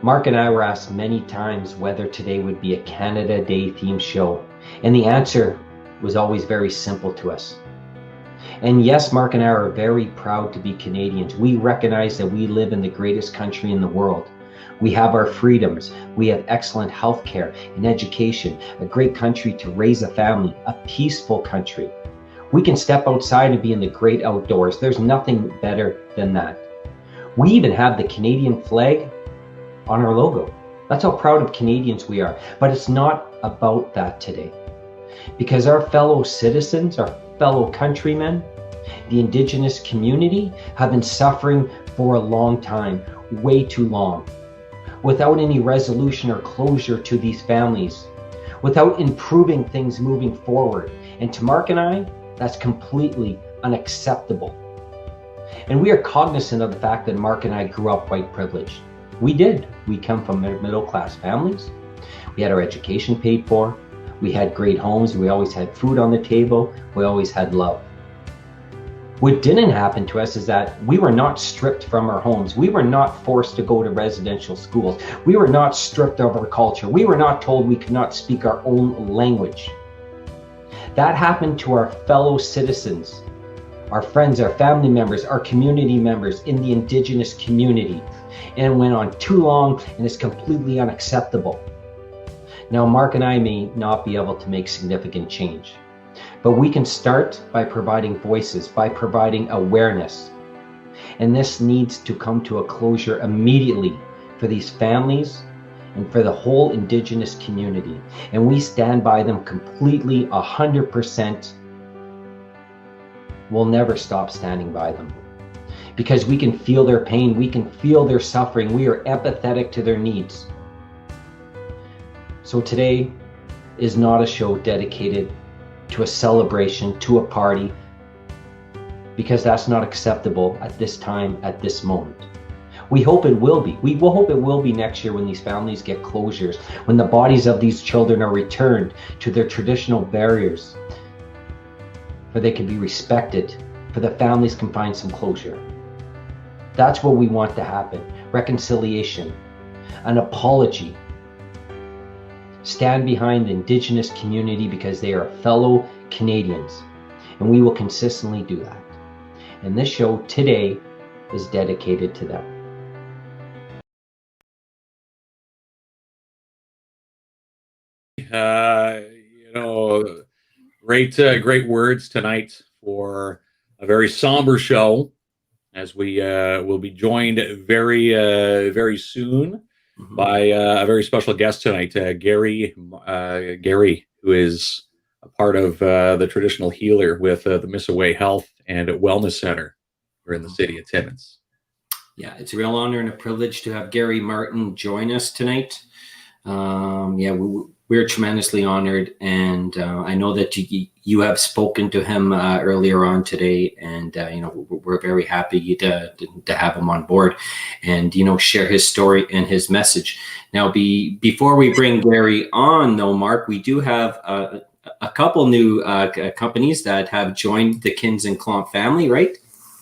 Mark and I were asked many times whether today would be a Canada Day themed show, and the answer was always very simple to us. And yes, Mark and I are very proud to be Canadians. We recognize that we live in the greatest country in the world. We have our freedoms. We have excellent healthcare and education, a great country to raise a family, a peaceful country. We can step outside and be in the great outdoors. There's nothing better than that. We even have the Canadian flag on our logo. That's how proud of Canadians we are. But it's not about that today. Because our fellow citizens, our fellow countrymen, the Indigenous community have been suffering for a long time, way too long, without any resolution or closure to these families, without improving things moving forward. And to Mark and I, that's completely unacceptable. And we are cognizant of the fact that Mark and I grew up quite privileged. We did. We come from middle-class families. We had our education paid for. We had great homes. We always had food on the table. We always had love. What didn't happen to us is that we were not stripped from our homes. We were not forced to go to residential schools. We were not stripped of our culture. We were not told we could not speak our own language. That happened to our fellow citizens, our friends, our family members, our community members in the Indigenous community. And it went on too long and is completely unacceptable. Now, Mark and I may not be able to make significant change, but we can start by providing voices, by providing awareness. And this needs to come to a closure immediately for these families and for the whole Indigenous community. And we stand by them completely, 100%. We'll never stop standing by them because we can feel their pain. We can feel their suffering. We are empathetic to their needs. So today is not a show dedicated to a celebration, to a party, because that's not acceptable at this time, at this moment. We hope it will be. We will hope it will be next year when these families get closures, when the bodies of these children are returned to their traditional barriers, for they can be respected, for the families can find some closure. That's what we want to happen. Reconciliation, an apology. Stand behind the Indigenous community because they are fellow Canadians, and we will consistently do that. And this show today is dedicated to them. Great words tonight for a very somber show, as we will be joined very soon by a very special guest tonight, Gary, who is a part of the traditional healer with the Missaway Health and Wellness Center here in the city of Timmins. Yeah, it's a real honor and a privilege to have Gary Martin join us tonight. We're tremendously honored, and I know that you have spoken to him earlier on today, and we're very happy to have him on board and share his story and his message. Now, before we bring Gary on, though, Mark, we do have a couple new companies that have joined the KINZ and KLOMP family, right?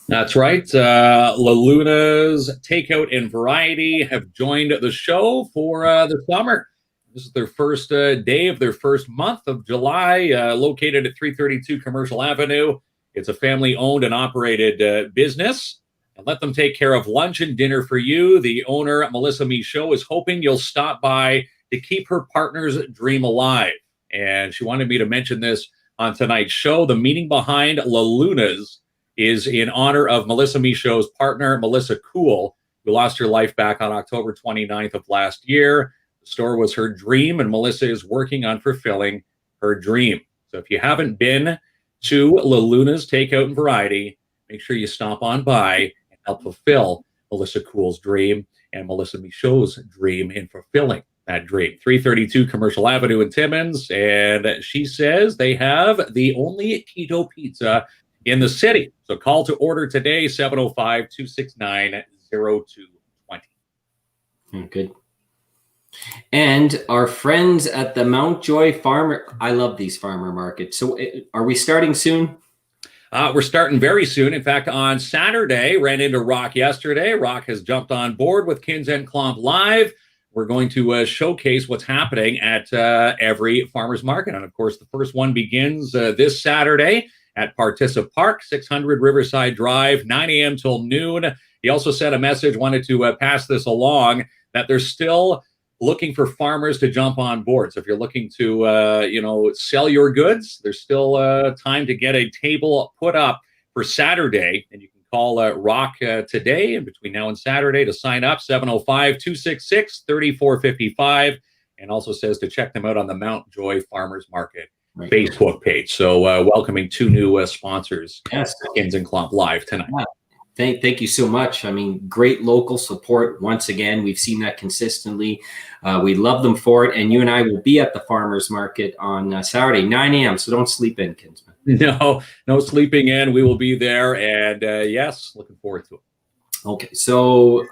That's right. La Luna's Takeout and Variety have joined the show for the summer. This is their first day of their first month of July, located at 332 Commercial Avenue. It's a family-owned and operated business. And let them take care of lunch and dinner for you. The owner, Melissa Michaud, is hoping you'll stop by to keep her partner's dream alive. And she wanted me to mention this on tonight's show. The meaning behind La Luna's is in honor of Melissa Michaud's partner, Melissa Cool, who lost her life back on October 29th of last year. The store was her dream, and Melissa is working on fulfilling her dream. So if you haven't been to La Luna's Takeout and Variety, make sure you stop on by and help fulfill Melissa Cool's dream and Melissa Michaud's dream in fulfilling that dream. 332 Commercial Avenue in Timmins, and she says they have the only keto pizza in the city. So call to order today, 705-269-0220. Good. And our friends at the Mount Joy Farmer, I love these farmer markets. So are we starting soon? We're starting very soon. In fact, on Saturday, ran into Rock yesterday. Rock has jumped on board with KINZ and KLOMP Live. we're going to showcase what's happening at every farmers market. And of course, the first one begins this Saturday at Particip Park, 600 Riverside Drive, 9 a.m. till noon. He also sent a message, wanted to pass this along, that they're still looking for farmers to jump on board. So if you're looking to, sell your goods, there's still time to get a table put up for Saturday. And you can call Rock today and between now and Saturday to sign up, 705-266-3455. And also says to check them out on the Mount Joy Farmers Market Facebook page. So welcoming two new sponsors, yes, KINZ and KLOMP Live tonight. Yeah. Thank you so much. I mean, great local support. Once again, we've seen that consistently. We love them for it. And you and I will be at the farmers market on Saturday, 9 a.m. So don't sleep in, Kinsman. No sleeping in. We will be there. And yes, looking forward to it. Okay. So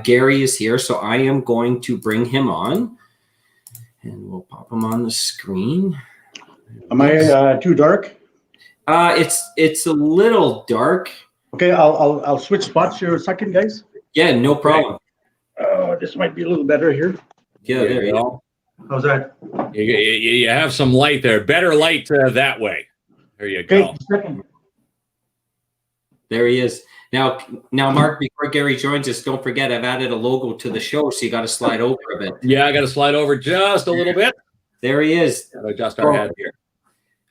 Gary is here. So I am going to bring him on and we'll pop him on the screen. Am I too dark? It's a little dark. Okay, I'll switch spots here a second, guys. Yeah, no problem. This might be a little better here. Yeah, there you go. How's that? You have some light there. Better light that way. There you go. Second. There he is. Now, Mark, before Gary joins us, don't forget I've added a logo to the show, so you got to slide over a bit. Yeah, I got to slide over just a little bit. There he is. Adjust our head here.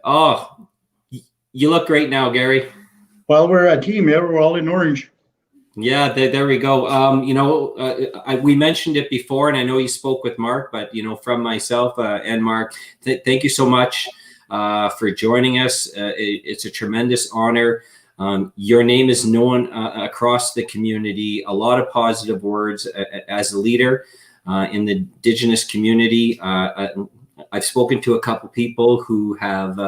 Oh, you look great now, Gary. Well, we're a team. Yeah, we're all in orange. Yeah, there we go. We mentioned it before, and I know you spoke with Mark, but from myself and Mark, thank you so much for joining us. It's a tremendous honor. Your name is known across the community. A lot of positive words as a leader in the Indigenous community. I've spoken to a couple people who have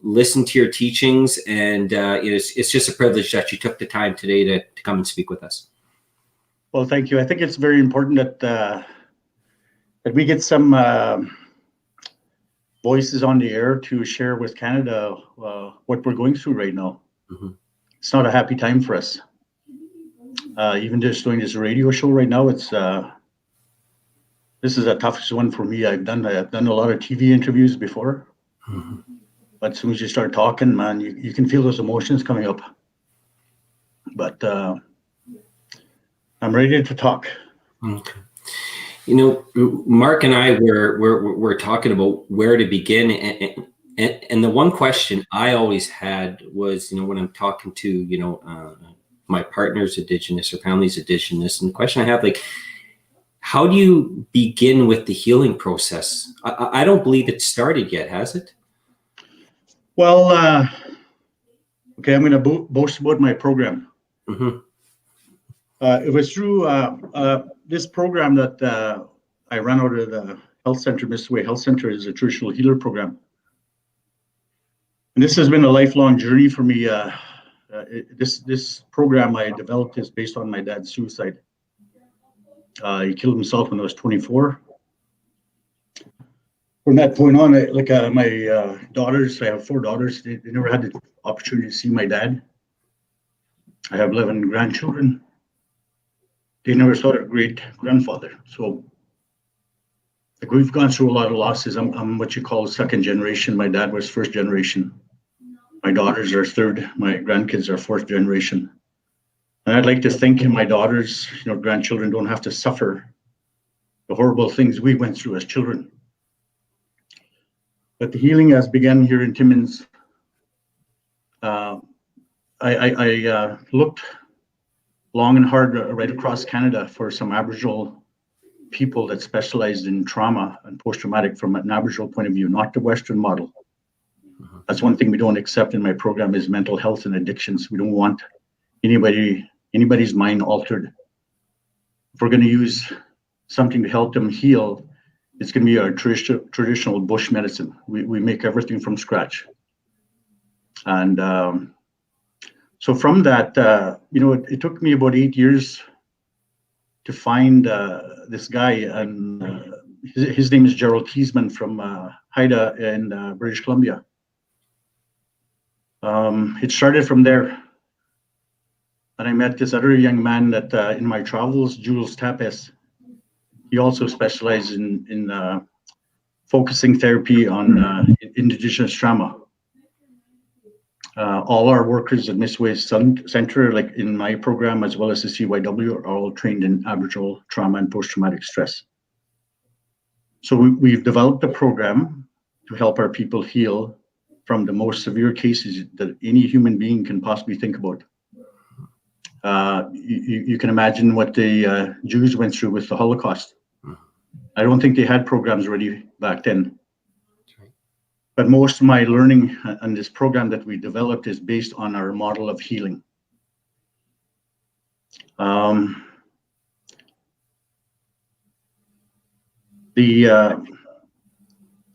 listened to your teachings, and it's just a privilege that you took the time today to come and speak with us. Well, thank you. I think it's very important that we get some voices on the air to share with Canada what we're going through right now. Mm-hmm. It's not a happy time for us. Even just doing this radio show right now, this is the toughest one for me. I've done a lot of TV interviews before. Mm-hmm. But as soon as you start talking, man, you can feel those emotions coming up. But I'm ready to talk. Okay. Mark and I were talking about where to begin, and the one question I always had was, when I'm talking to my partner's Indigenous or family's Indigenous, and the question I have, how do you begin with the healing process? I don't believe it started yet, has it? Well, okay, I'm going to boast about my program. Mm-hmm. It was through this program that I ran out of the health center. Mr. Way Health Center is a traditional healer program. And this has been a lifelong journey for me. This program I developed is based on my dad's suicide. He killed himself when I was 24. From that point on, my daughters, I have 4 daughters. They never had the opportunity to see my dad. I have 11 grandchildren. They never saw their great grandfather. So we've gone through a lot of losses. I'm what you call second generation. My dad was first generation. My daughters are third. My grandkids are fourth generation. And I'd like to think my daughters, grandchildren don't have to suffer the horrible things we went through as children. But the healing has begun here in Timmins. I looked long and hard right across Canada for some Aboriginal people that specialized in trauma and post-traumatic from an Aboriginal point of view, not the Western model. Mm-hmm. That's one thing we don't accept in my program is mental health and addictions. We don't want anybody's mind altered. If we're going to use something to help them heal, it's going to be our traditional bush medicine. We make everything from scratch. And so from that, it took me about 8 years to find this guy, and his name is Gerald Keesman from Haida in British Columbia. It started from there. And I met this other young man that in my travels, Jules Tapes. He also specialized in focusing therapy on Indigenous trauma. All our workers at Miss Waste Center, like in my program, as well as the CYW, are all trained in Aboriginal trauma and post-traumatic stress. So we've developed a program to help our people heal from the most severe cases that any human being can possibly think about. You can imagine what the Jews went through with the Holocaust. I don't think they had programs ready back then. But most of my learning on this program that we developed is based on our model of healing.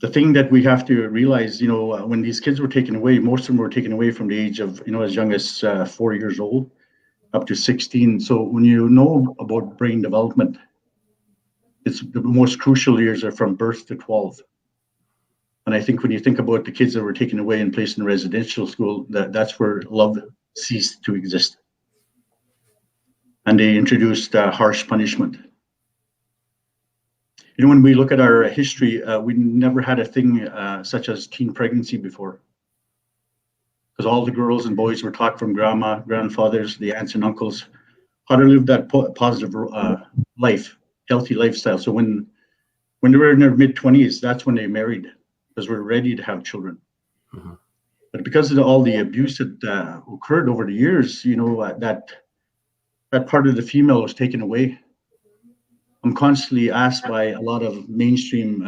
The thing that we have to realize, when these kids were taken away, most of them were taken away from the age of, as young as 4 years old up to 16. So when you know about brain development, it's the most crucial years are from birth to 12. And I think when you think about the kids that were taken away and placed in residential school, that's where love ceased to exist. And they introduced harsh punishment. When we look at our history, we never had a thing such as teen pregnancy before. Because all the girls and boys were taught from grandma, grandfathers, the aunts and uncles, how to live that positive life, healthy lifestyle. So when they were in their mid-20s, that's when they married, because we're ready to have children. Mm-hmm. But because of all the abuse that occurred over the years, that part of the female was taken away. I'm constantly asked by a lot of mainstream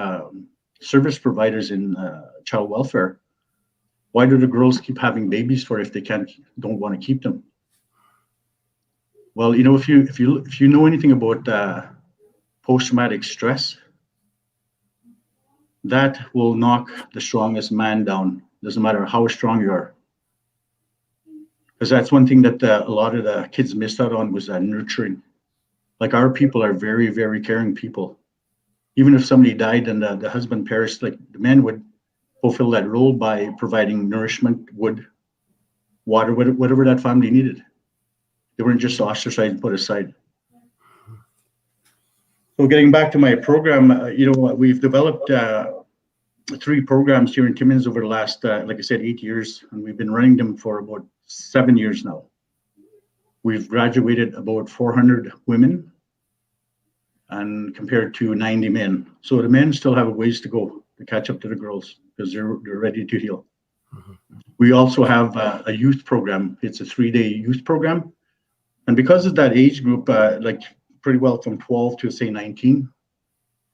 service providers in child welfare, why do the girls keep having babies for if they don't want to keep them? Well, if you know anything about post-traumatic stress, that will knock the strongest man down. Doesn't matter how strong you are. Because that's one thing that a lot of the kids missed out on was nurturing. Like our people are very, very caring people. Even if somebody died and the husband perished, like the men would fulfill that role by providing nourishment, wood, water, whatever that family needed. They weren't just ostracized and put aside. So getting back to my program, we've developed 3 programs here in Timmins over the last, like I said, 8 years, and we've been running them for about 7 years now. We've graduated about 400 women and compared to 90 men. So the men still have a ways to go to catch up to the girls because they're ready to heal. Mm-hmm. We also have a youth program. It's a 3-day youth program. And because of that age group, like pretty well from 12 to say 19,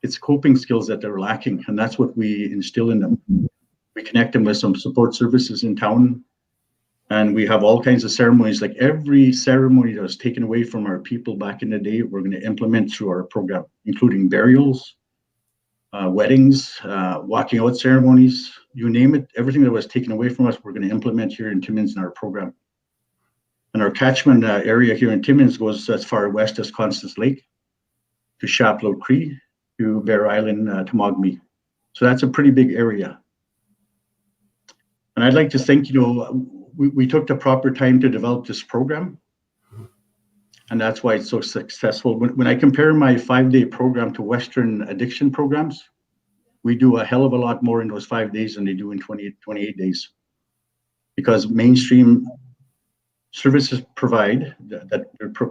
it's coping skills that they're lacking. And that's what we instill in them. We connect them with some support services in town. And we have all kinds of ceremonies, like every ceremony that was taken away from our people back in the day, we're going to implement through our program, including burials, weddings, walking out ceremonies, you name it. Everything that was taken away from us, we're going to implement here in Timmins in our program. And our catchment area here in Timmins goes as far west as Constance Lake, to Chapleau Cree, to Bear Island, to Mogmi. So that's a pretty big area. And I'd like to think, we took the proper time to develop this program. And that's why it's so successful. When I compare my 5-day program to Western addiction programs, we do a hell of a lot more in those 5 days than they do in 28 days. Because mainstream services that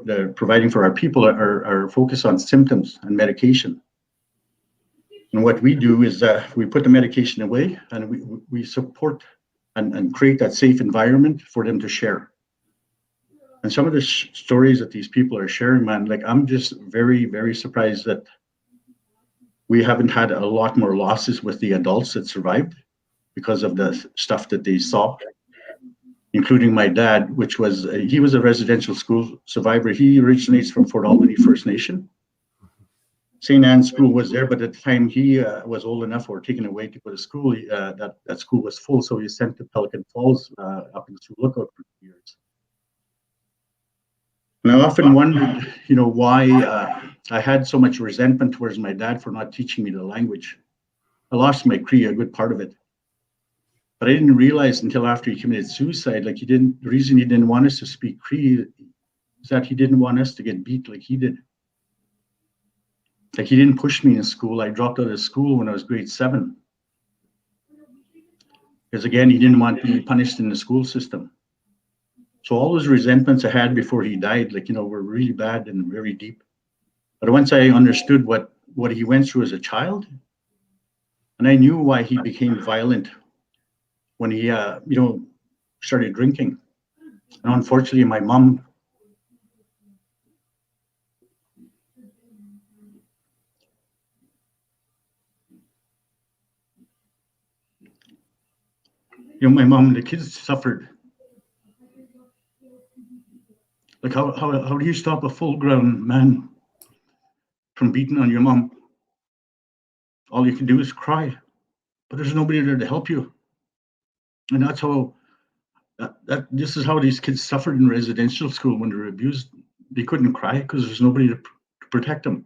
they're providing for our people are focused on symptoms and medication. And what we do is we put the medication away and we support and create that safe environment for them to share. And some of the stories that these people are sharing, man, like I'm just very, very surprised that we haven't had a lot more losses with the adults that survived because of the stuff that they saw, including my dad, he was a residential school survivor. He originates from Fort Albany First Nation. St. Anne's School was there, but at the time he was old enough or taken away to go to school, that school was full, so he was sent to Pelican Falls up in Sioux Lookout for 2 years. And I often wondered, why I had so much resentment towards my dad for not teaching me the language. I lost my Cree, a good part of it. But I didn't realize until after he committed suicide, the reason he didn't want us to speak Cree is that he didn't want us to get beat like he did. Like, he didn't push me in school. I dropped out of school when I was grade 7. Because again, he didn't want me punished in the school system. So all those resentments I had before he died, like, were really bad and very deep. But once I understood what he went through as a child, and I knew why he became violent when he, started drinking. And unfortunately, my mom, the kids suffered. Like, how do you stop a full-grown man from beating on your mom? All you can do is cry, but there's nobody there to help you. And that's how this is how these kids suffered in residential school when they were abused. They couldn't cry because there's nobody to protect them.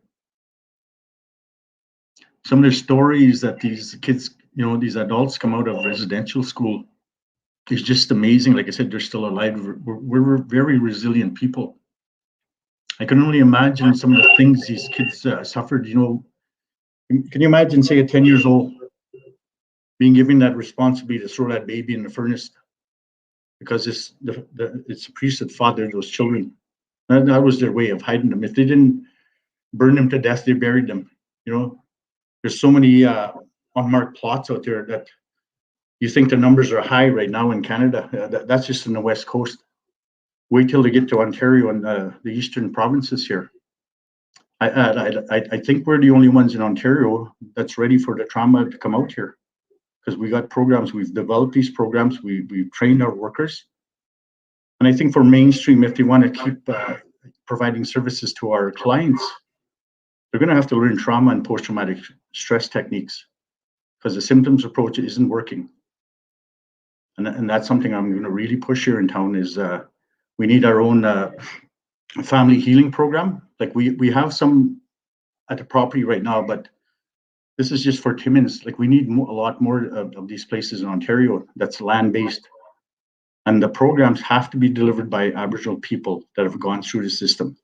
Some of the stories that these kids, these adults come out of residential school is just amazing. Like I said, they're still alive. We're very resilient people. I can only imagine some of the things these kids suffered. Can you imagine, say, at 10 years old, being given that responsibility to throw that baby in the furnace because it's the priest that fathered those children. That was their way of hiding them. If they didn't burn them to death, they buried them. There's so many unmarked plots out there that you think the numbers are high right now in Canada. That's just in the West Coast. Wait till they get to Ontario and the eastern provinces here. I think we're the only ones in Ontario that's ready for the trauma to come out here, because we got programs. We've developed these programs. We've trained our workers. And I think for mainstream, if they want to keep providing services to our clients, they're going to have to learn trauma and post-traumatic stress techniques, because the symptoms approach isn't working. And that's something I'm going to really push here in town is we need our own family healing program. Like we have some at the property right now, but this is just for Timmins. Like, we need a lot more of these places in Ontario that's land-based. And the programs have to be delivered by Aboriginal people that have gone through the system.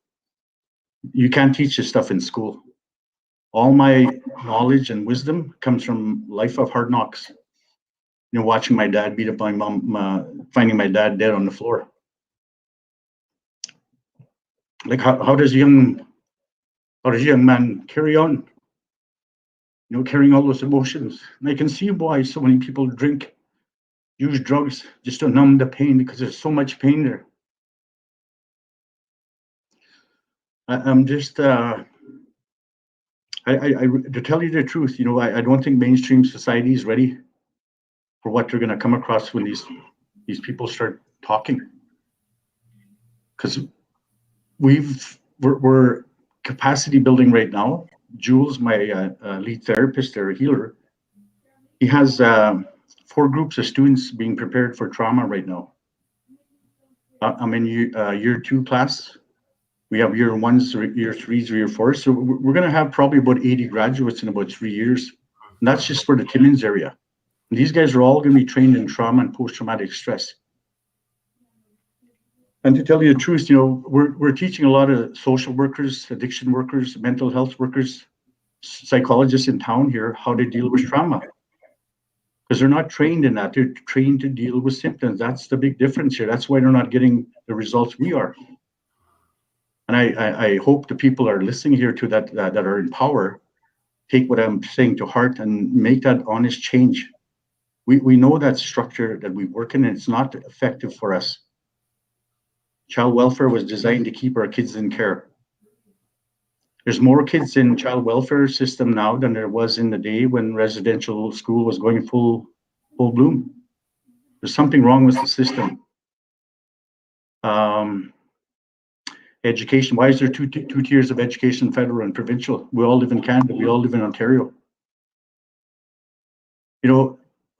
You can't teach this stuff in school. All my knowledge and wisdom comes from life of hard knocks. Watching my dad beat up my mom, finding my dad dead on the floor. Like, how does a young man carry on? Carrying all those emotions. And I can see why so many people drink, use drugs just to numb the pain, because there's so much pain there. I'm just, to tell you the truth, I don't think mainstream society is ready for what they're going to come across when these people start talking. Because we're capacity building right now. Jules, my lead therapist or healer, he has 4 groups of students being prepared for trauma right now. I'm in year 2 class. We have year 1s, year 3s, year 4s. So we're going to have probably about 80 graduates in about 3 years. And that's just for the Timmins area. And these guys are all going to be trained in trauma and post-traumatic stress. And to tell you the truth, we're teaching a lot of social workers, addiction workers, mental health workers, psychologists in town here how to deal with trauma. Because they're not trained in that. They're trained to deal with symptoms. That's the big difference here. That's why they're not getting the results we are. And I hope the people are listening here to that are in power, take what I'm saying to heart and make that honest change. We know that structure that we work in, and it's not effective for us. Child welfare was designed to keep our kids in care. There's more kids in child welfare system now than there was in the day when residential school was going full bloom. There's something wrong with the system. Education. Why is there two tiers of education, federal and provincial? We all live in Canada. We all live in Ontario.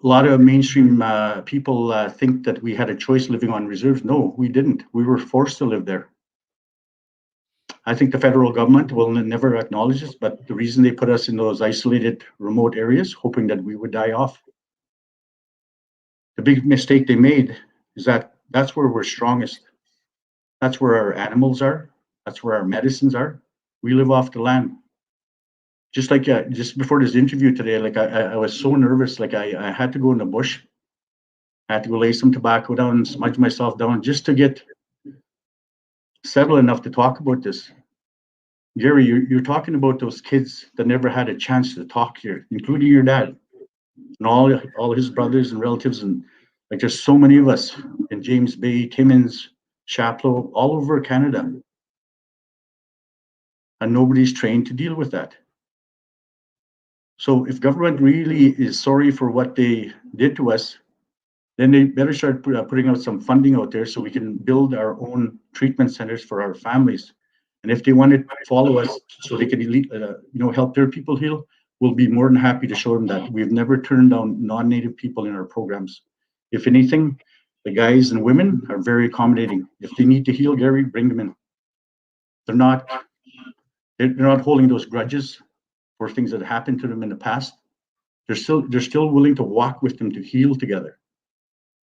A lot of mainstream people think that we had a choice living on reserves. No, we didn't. We were forced to live there. I think the federal government will never acknowledge this, but the reason they put us in those isolated, remote areas, hoping that we would die off. The big mistake they made is that's where we're strongest. That's where our animals are. That's where our medicines are. We live off the land. just like just before this interview today, like I was so nervous, like I had to go in the bush. I had to go lay some tobacco down and smudge myself down just to get settled enough to talk about this. Gary, you're talking about those kids that never had a chance to talk here, including your dad and all his brothers and relatives, and like there's so many of us in James Bay, Timmins, Chapleau, all over Canada, and nobody's trained to deal with that. So if government really is sorry for what they did to us, then they better start putting out some funding out there so we can build our own treatment centers for our families. And if they want to follow us so they can help their people heal, we'll be more than happy to show them that. We've never turned down non-Native people in our programs. If anything, the guys and women are very accommodating. If they need to heal, Gary, bring them in. They're not holding those grudges for things that happened to them in the past. They're still willing to walk with them to heal together.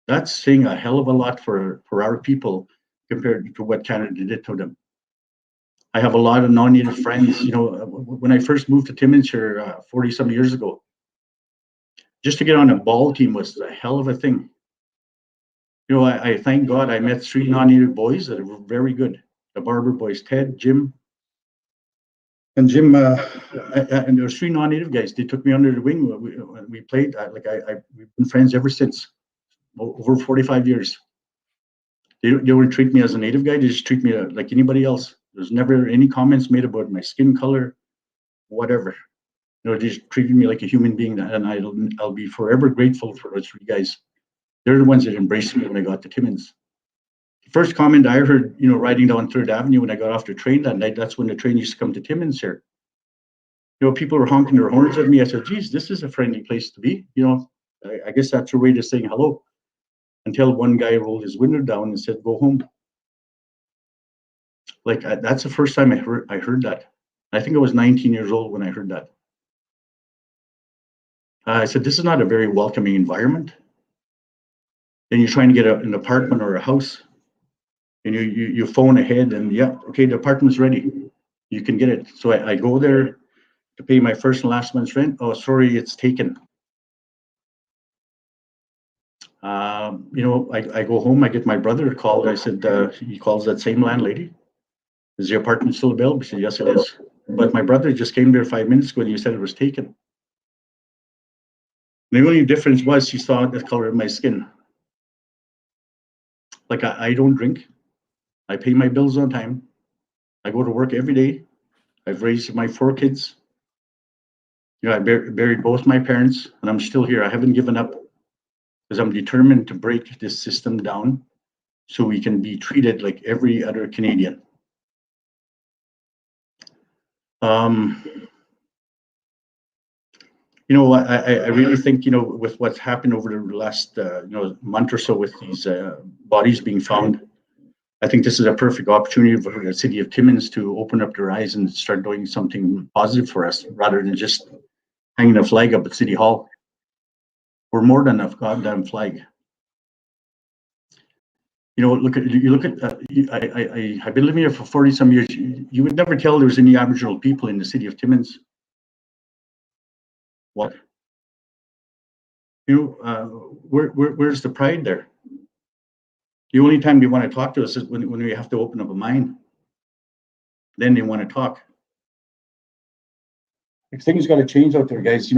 That's saying a hell of a lot for our people compared to what Canada did to them. I have a lot of non-Native friends. When I first moved to Timmins here 40 some years ago, just to get on a ball team was a hell of a thing. I thank God I met 3 non-Native boys that were very good. The Barber boys, Ted, Jim, and Jim, and there were 3 non-Native guys. They took me under the wing. We played. We've been friends ever since. Over 45 years. They don't treat me as a Native guy. They just treat me like anybody else. There's never any comments made about my skin color, whatever. They just treated me like a human being, and I'll be forever grateful for those 3 guys. They're the ones that embraced me when I got to Timmins. The first comment I heard, riding down 3rd Avenue when I got off the train that night, that's when the train used to come to Timmins here. People were honking their horns at me. I said, geez, this is a friendly place to be. I guess that's your way to saying hello. Until one guy rolled his window down and said, go home. That's the first time I heard that. I think I was 19 years old when I heard that. I said, this is not a very welcoming environment. Then you're trying to get an apartment or a house, and you phone ahead, and yeah, okay, the apartment's ready. You can get it. So I go there to pay my first and last month's rent. Oh, sorry, it's taken. I go home, I get my brother a call. I said, he calls that same landlady. Is the apartment still available? He said, yes, it is. But my brother just came there 5 minutes ago and he said it was taken. The only difference was he saw the color of my skin. I don't drink. I pay my bills on time. I go to work every day. I've raised my 4 kids. I buried both my parents, and I'm still here. I haven't given up because I'm determined to break this system down so we can be treated like every other Canadian. I really think, with what's happened over the last, month or so with these bodies being found, I think this is a perfect opportunity for the city of Timmins to open up their eyes and start doing something positive for us rather than just hanging a flag up at City Hall. We're more than a goddamn flag. Look at I've been living here for 40 some years. You would never tell there was any Aboriginal people in the city of Timmins. What? Where's the pride there? The only time they want to talk to us is when we have to open up a mine. Then they want to talk. Things got to change out there, guys.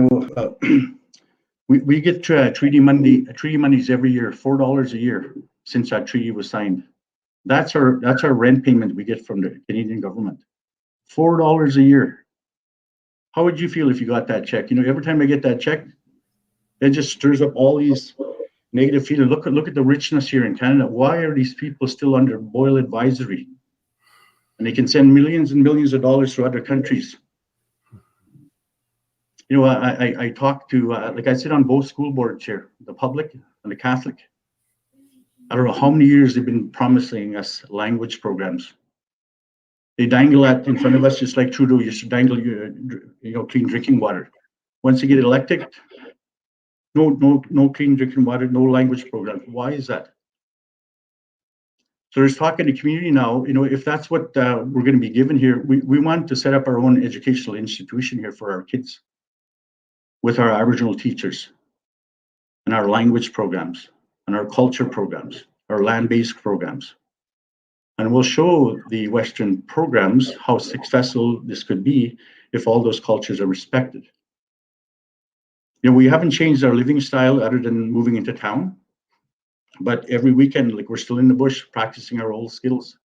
We get treaty monies every year, $4 a year since that treaty was signed. That's our rent payment we get from the Canadian government. $4 a year. How would you feel if you got that check? Every time I get that check, it just stirs up all these negative feelings. Look at the richness here in Canada. Why are these people still under Boyle advisory? And they can send millions and millions of dollars to other countries. I talk to, I sit on both school boards here, the public and the Catholic. I don't know how many years they've been promising us language programs. They dangle that in front of us just like Trudeau used to dangle clean drinking water. Once they get elected, no clean drinking water, no language program. Why is that? So there's talk in the community now, if that's what we're going to be given here, we want to set up our own educational institution here for our kids with our Aboriginal teachers and our language programs and our culture programs, our land-based programs. And we'll show the Western programs how successful this could be if all those cultures are respected. We haven't changed our living style other than moving into town. But every weekend, like, we're still in the bush practicing our old skills.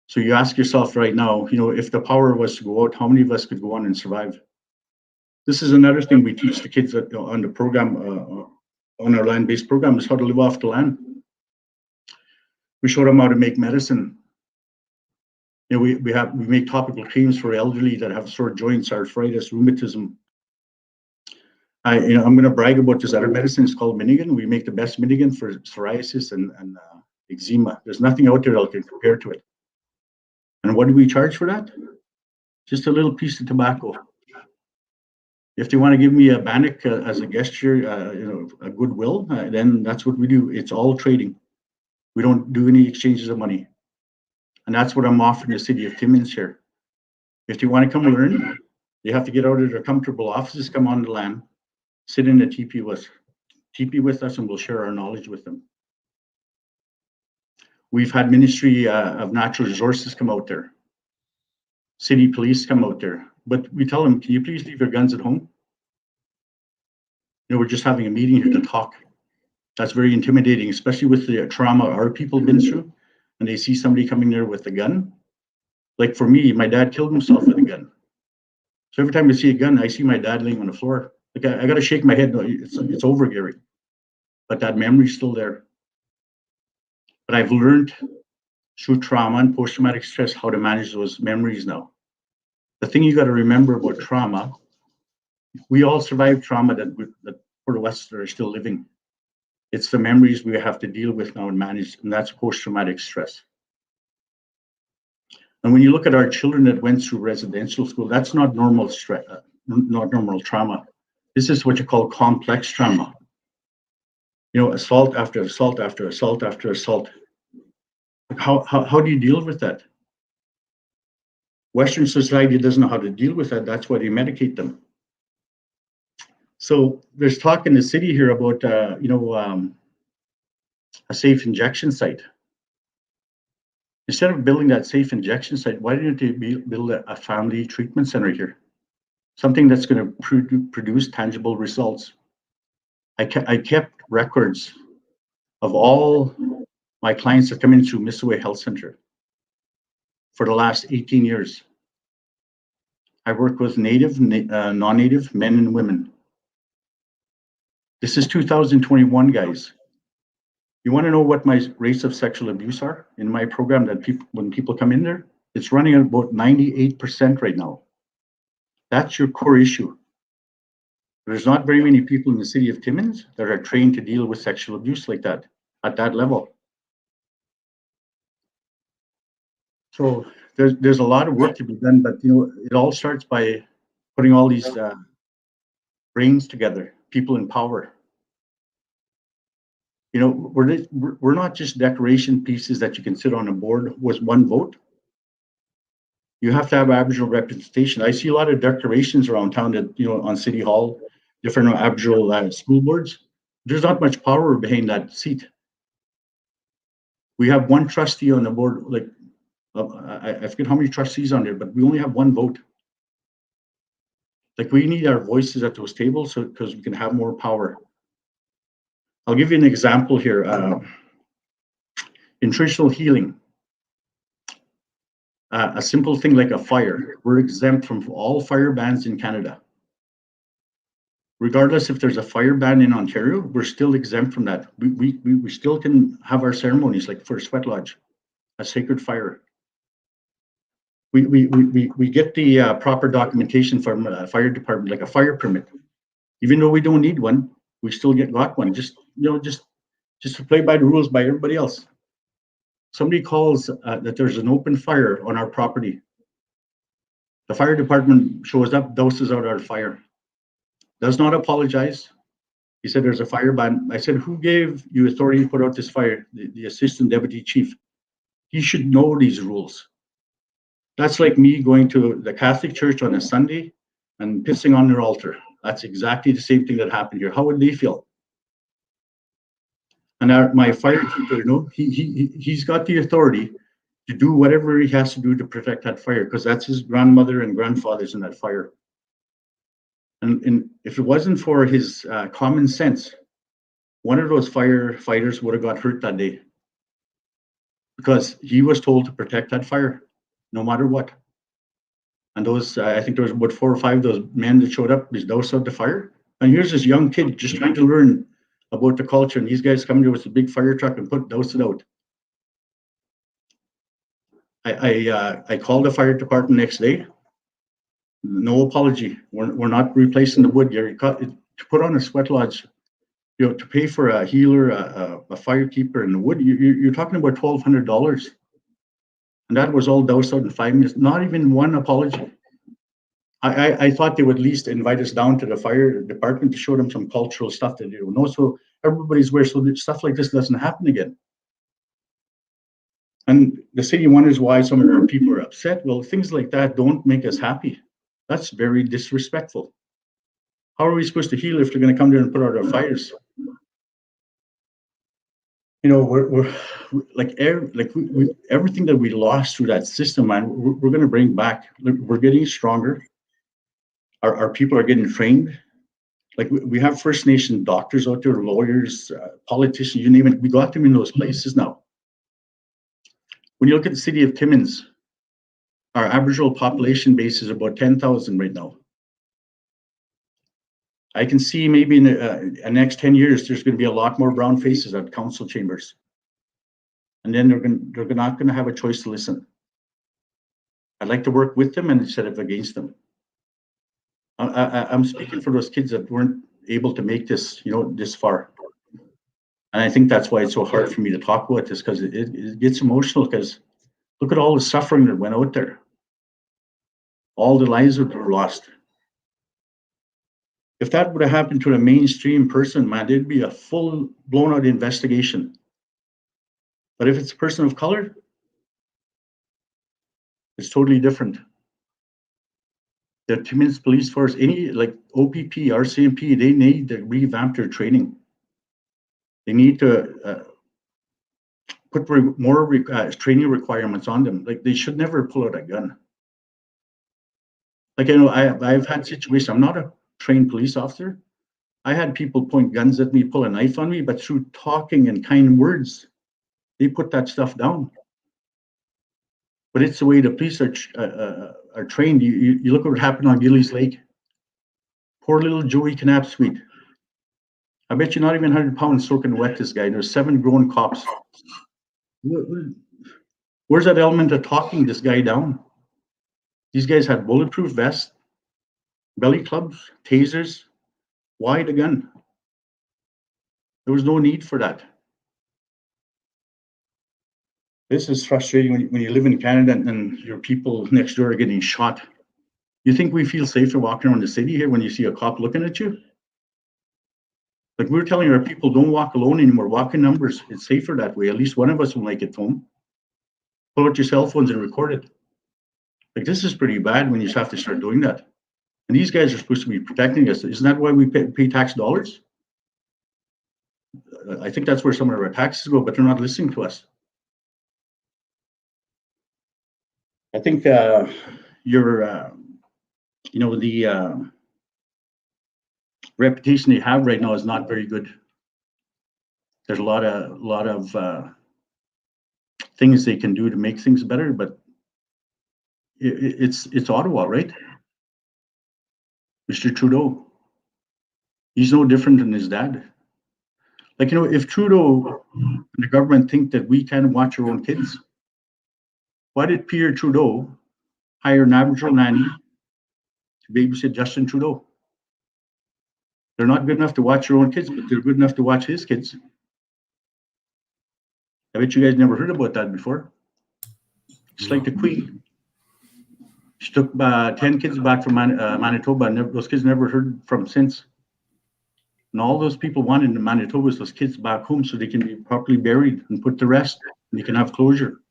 So you ask yourself right now, if the power was to go out, how many of us could go on and survive? This is another thing we teach the kids on the program, on our land-based program, is how to live off the land. We show them how to make medicine. We make topical creams for elderly that have sore joints, arthritis, rheumatism. I'm going to brag about this other medicine. It's called Minigan. We make the best Minigan for psoriasis and eczema. There's nothing out there that can compare to it. And what do we charge for that? Just a little piece of tobacco. If they want to give me a bannock as a gesture, a goodwill, then that's what we do. It's all trading. We don't do any exchanges of money. And that's what I'm offering the city of Timmins here. If they want to come learn, they have to get out of their comfortable offices, come on the land, sit in a teepee with us, and we'll share our knowledge with them. We've had Ministry of Natural Resources come out there. City police come out there. But we tell them, can you please leave your guns at home? We're just having a meeting here to talk. That's very intimidating, especially with the trauma our people have been through, and they see somebody coming there with a gun. Like for me, my dad killed himself with a gun. So every time I see a gun, I see my dad laying on the floor. Like I got to shake my head. No, it's over, Gary. But that memory's still there. But I've learned through trauma and post-traumatic stress how to manage those memories now. The thing you got to remember about trauma, we all survived trauma that for the West are still living. It's the memories we have to deal with now and manage, and that's post-traumatic stress. And when you look at our children that went through residential school, that's not normal stress, not normal trauma. This is what you call complex trauma. Assault after assault after assault after assault. How do you deal with that? Western society doesn't know how to deal with that. That's why they medicate them. So there's talk in the city here about a safe injection site. Instead of building that safe injection site, why didn't they build a family treatment center here? Something that's going to produce tangible results. I kept records of all my clients that come in through Mississauga Health Center for the last 18 years. I work with Native, non-Native men and women. This is 2021, guys. You want to know what my rates of sexual abuse are in my program? That when people come in there, it's running at about 98% right now. That's your core issue. There's not very many people in the city of Timmins that are trained to deal with sexual abuse like that, at that level. So there's a lot of work to be done, but it all starts by putting all these brains together, people in power. We're not just decoration pieces that you can sit on a board with one vote. You have to have Aboriginal representation. I see a lot of decorations around town that, on City Hall, different Aboriginal school boards. There's not much power behind that seat. We have one trustee on the board, like, I forget how many trustees on there, but we only have one vote. Like, we need our voices at those tables because we can have more power. I'll give you an example here. In traditional healing, a simple thing like a fire, we're exempt from all fire bans in Canada. Regardless if there's a fire ban in Ontario, we're still exempt from that. We still can have our ceremonies, like for a sweat lodge, a sacred fire. We get the proper documentation from a fire department, like a fire permit. Even though we don't need one, we still got one. Just to play by the rules by everybody else. Somebody calls that there's an open fire on our property. The fire department shows up, doses out our fire. Does not apologize, He said, there's a fire ban. I said, who gave you authority to put out this fire? The assistant deputy chief. He should know these rules. That's like me going to the Catholic Church on a Sunday and pissing on their altar. That's exactly the same thing that happened here. How would they feel? And my firekeeper, you know, he's got the authority to do whatever he has to do to protect that fire, because that's his grandmother and grandfather's in that fire. And if it wasn't for his common sense, one of those firefighters would have got hurt that day, because he was told to protect that fire no matter what. And those, I think there was about 4 or 5 of those men that showed up, they doused out the fire. And here's this young kid just trying to learn about the culture, and these guys come there with a big fire truck and doused it out. I called the fire department next day. No apology. We're not replacing the wood, Gary. To put on a sweat lodge, you know, to pay for a healer, a firekeeper, and the wood, you're talking about $1,200. And that was all doused out in 5 minutes. Not even one apology. I thought they would at least invite us down to the fire department to show them some cultural stuff that they don't know, so everybody's aware, so that stuff like this doesn't happen again. And the city wonders why some of our people are upset. Well, things like that don't make us happy. That's very disrespectful. How are we supposed to heal if they're going to come there and put out our fires? You know, we're like everything that we lost through that system, man, we're going to bring back. We're getting stronger. Our people are getting trained. Like we have First Nation doctors out there, lawyers, politicians, you name it. We got them in those places now. When you look at the city of Timmins, our Aboriginal population base is about 10,000 right now. I can see maybe in the next 10 years, there's going to be a lot more brown faces at council chambers. And then they're not going to have a choice to listen. I'd like to work with them instead of against them. I'm speaking for those kids that weren't able to make this, you know, this far. And I think that's why it's so hard for me to talk about this, because it gets emotional, because look at all the suffering that went out there. All the lives that were lost. If that would have happened to a mainstream person, man, there'd be a full blown out investigation. But if it's a person of color, it's totally different. The Timmins Police Force, any like OPP, RCMP, they need to revamp their training. They need to put more training requirements on them. Like they should never pull out a gun. Like, you know, I've had situations. I'm not a trained police officer. I had people point guns at me, pull a knife on me, but through talking and kind words, they put that stuff down. But it's the way the police are trained. You look at what happened on Gillies Lake. Poor little Joey Knapsweet. I bet you not even 100 pounds soaking wet this guy. There's 7 grown cops. Where's that element of talking this guy down? These guys had bulletproof vests, belly clubs, tasers. Why the gun? There was no need for that. This is frustrating when you live in Canada and your people next door are getting shot. You think we feel safer walking around the city here when you see a cop looking at you? Like we're telling our people, don't walk alone anymore. Walk in numbers. It's safer that way. At least one of us will make it home. Pull out your cell phones and record it. Like this is pretty bad when you have to start doing that. And these guys are supposed to be protecting us. Isn't that why we pay tax dollars? I think that's where some of our taxes go, but they're not listening to us. I think you know, the reputation they have right now is not very good. There's a lot of things they can do to make things better, but it's Ottawa, right? Mr. Trudeau. He's no different than his dad. Like, you know, if Trudeau and the government think that we can watch our own kids, why did Pierre Trudeau hire an Aboriginal nanny to babysit Justin Trudeau? They're not good enough to watch their own kids, but they're good enough to watch his kids. I bet you guys never heard about that before. It's like the Queen. She took 10 kids back from Manitoba, and those kids never heard from since. And all those people wanted in Manitoba was those kids back home so they can be properly buried and put to rest, and they can have closure.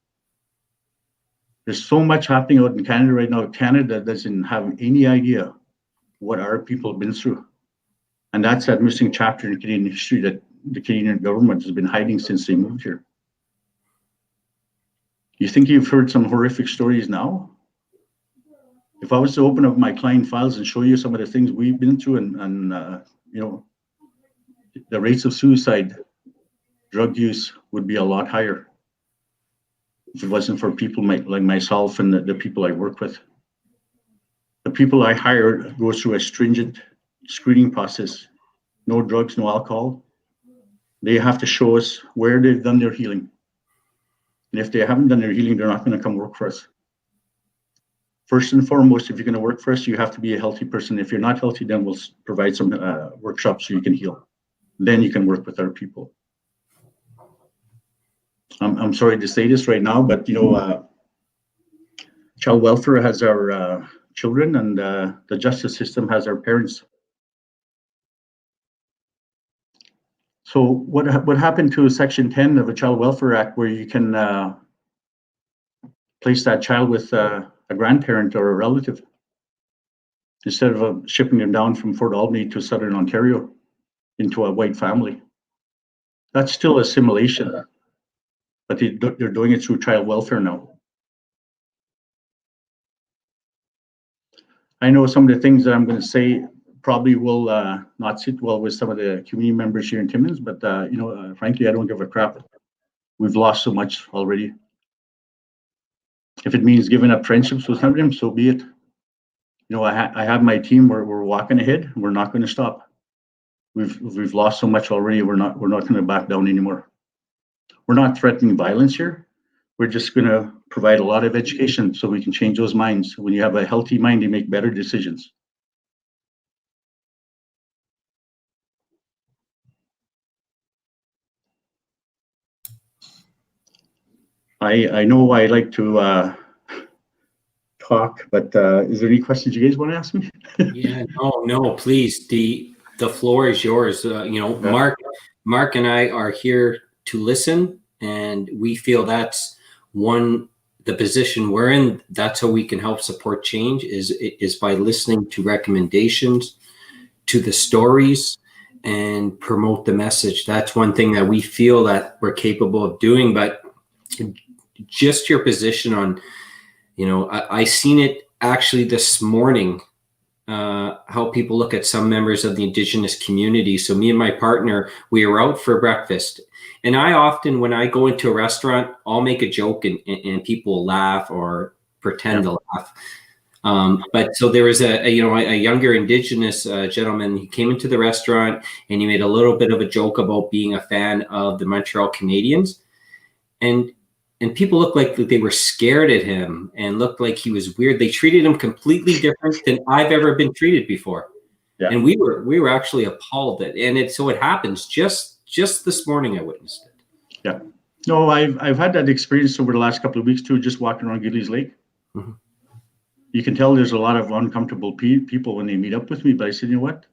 There's so much happening out in Canada right now. Canada doesn't have any idea what our people have been through. And that's that missing chapter in Canadian history that the Canadian government has been hiding since they moved here. You think you've heard some horrific stories now? If I was to open up my client files and show you some of the things we've been through and you know, the rates of suicide, drug use would be a lot higher if it wasn't for people like myself and the people I work with. The people I hire go through a stringent screening process. No drugs, no alcohol. They have to show us where they've done their healing. And if they haven't done their healing, they're not going to come work for us. First and foremost, if you're going to work for us, you have to be a healthy person. If you're not healthy, then we'll provide some workshops so you can heal. Then you can work with our people. I'm sorry to say this right now, but you know, child welfare has our children, and the justice system has our parents. So what happened to Section 10 of the Child Welfare Act, where you can place that child with a grandparent or a relative instead of shipping them down from Fort Albany to Southern Ontario into a white family? That's still assimilation, but they're doing it through child welfare now. I know some of the things that I'm going to say probably will not sit well with some of the community members here in Timmins, but you know, frankly, I don't give a crap. We've lost so much already. If it means giving up friendships with some of them, so be it. You know, I have my team. We're walking ahead. We're not going to stop. We've lost so much already. We're not going to back down anymore. We're not threatening violence here. We're just going to provide a lot of education so we can change those minds. When you have a healthy mind, you make better decisions. I know I like to talk, but is there any questions you guys want to ask me? Yeah, no, please. The floor is yours. You know, yeah. Mark and I are here to listen, and we feel that's the position we're in. That's how we can help support change is by listening to recommendations, to the stories, and promote the message. That's one thing that we feel that we're capable of doing. But just your position on, you know, I seen it actually this morning, how people look at some members of the Indigenous community. So me and my partner, we were out for breakfast. And I often, when I go into a restaurant, I'll make a joke and people laugh or pretend to laugh. But so there was a younger Indigenous gentleman. He came into the restaurant and he made a little bit of a joke about being a fan of the Montreal Canadiens. And people looked like they were scared at him and looked like he was weird. They treated him completely different than I've ever been treated before. Yeah. And we were actually appalled at, and it happens just this morning. I witnessed it. Yeah. No, I've had that experience over the last couple of weeks too, just walking around Gillies Lake. Mm-hmm. You can tell there's a lot of uncomfortable people when they meet up with me, but I said, you know what?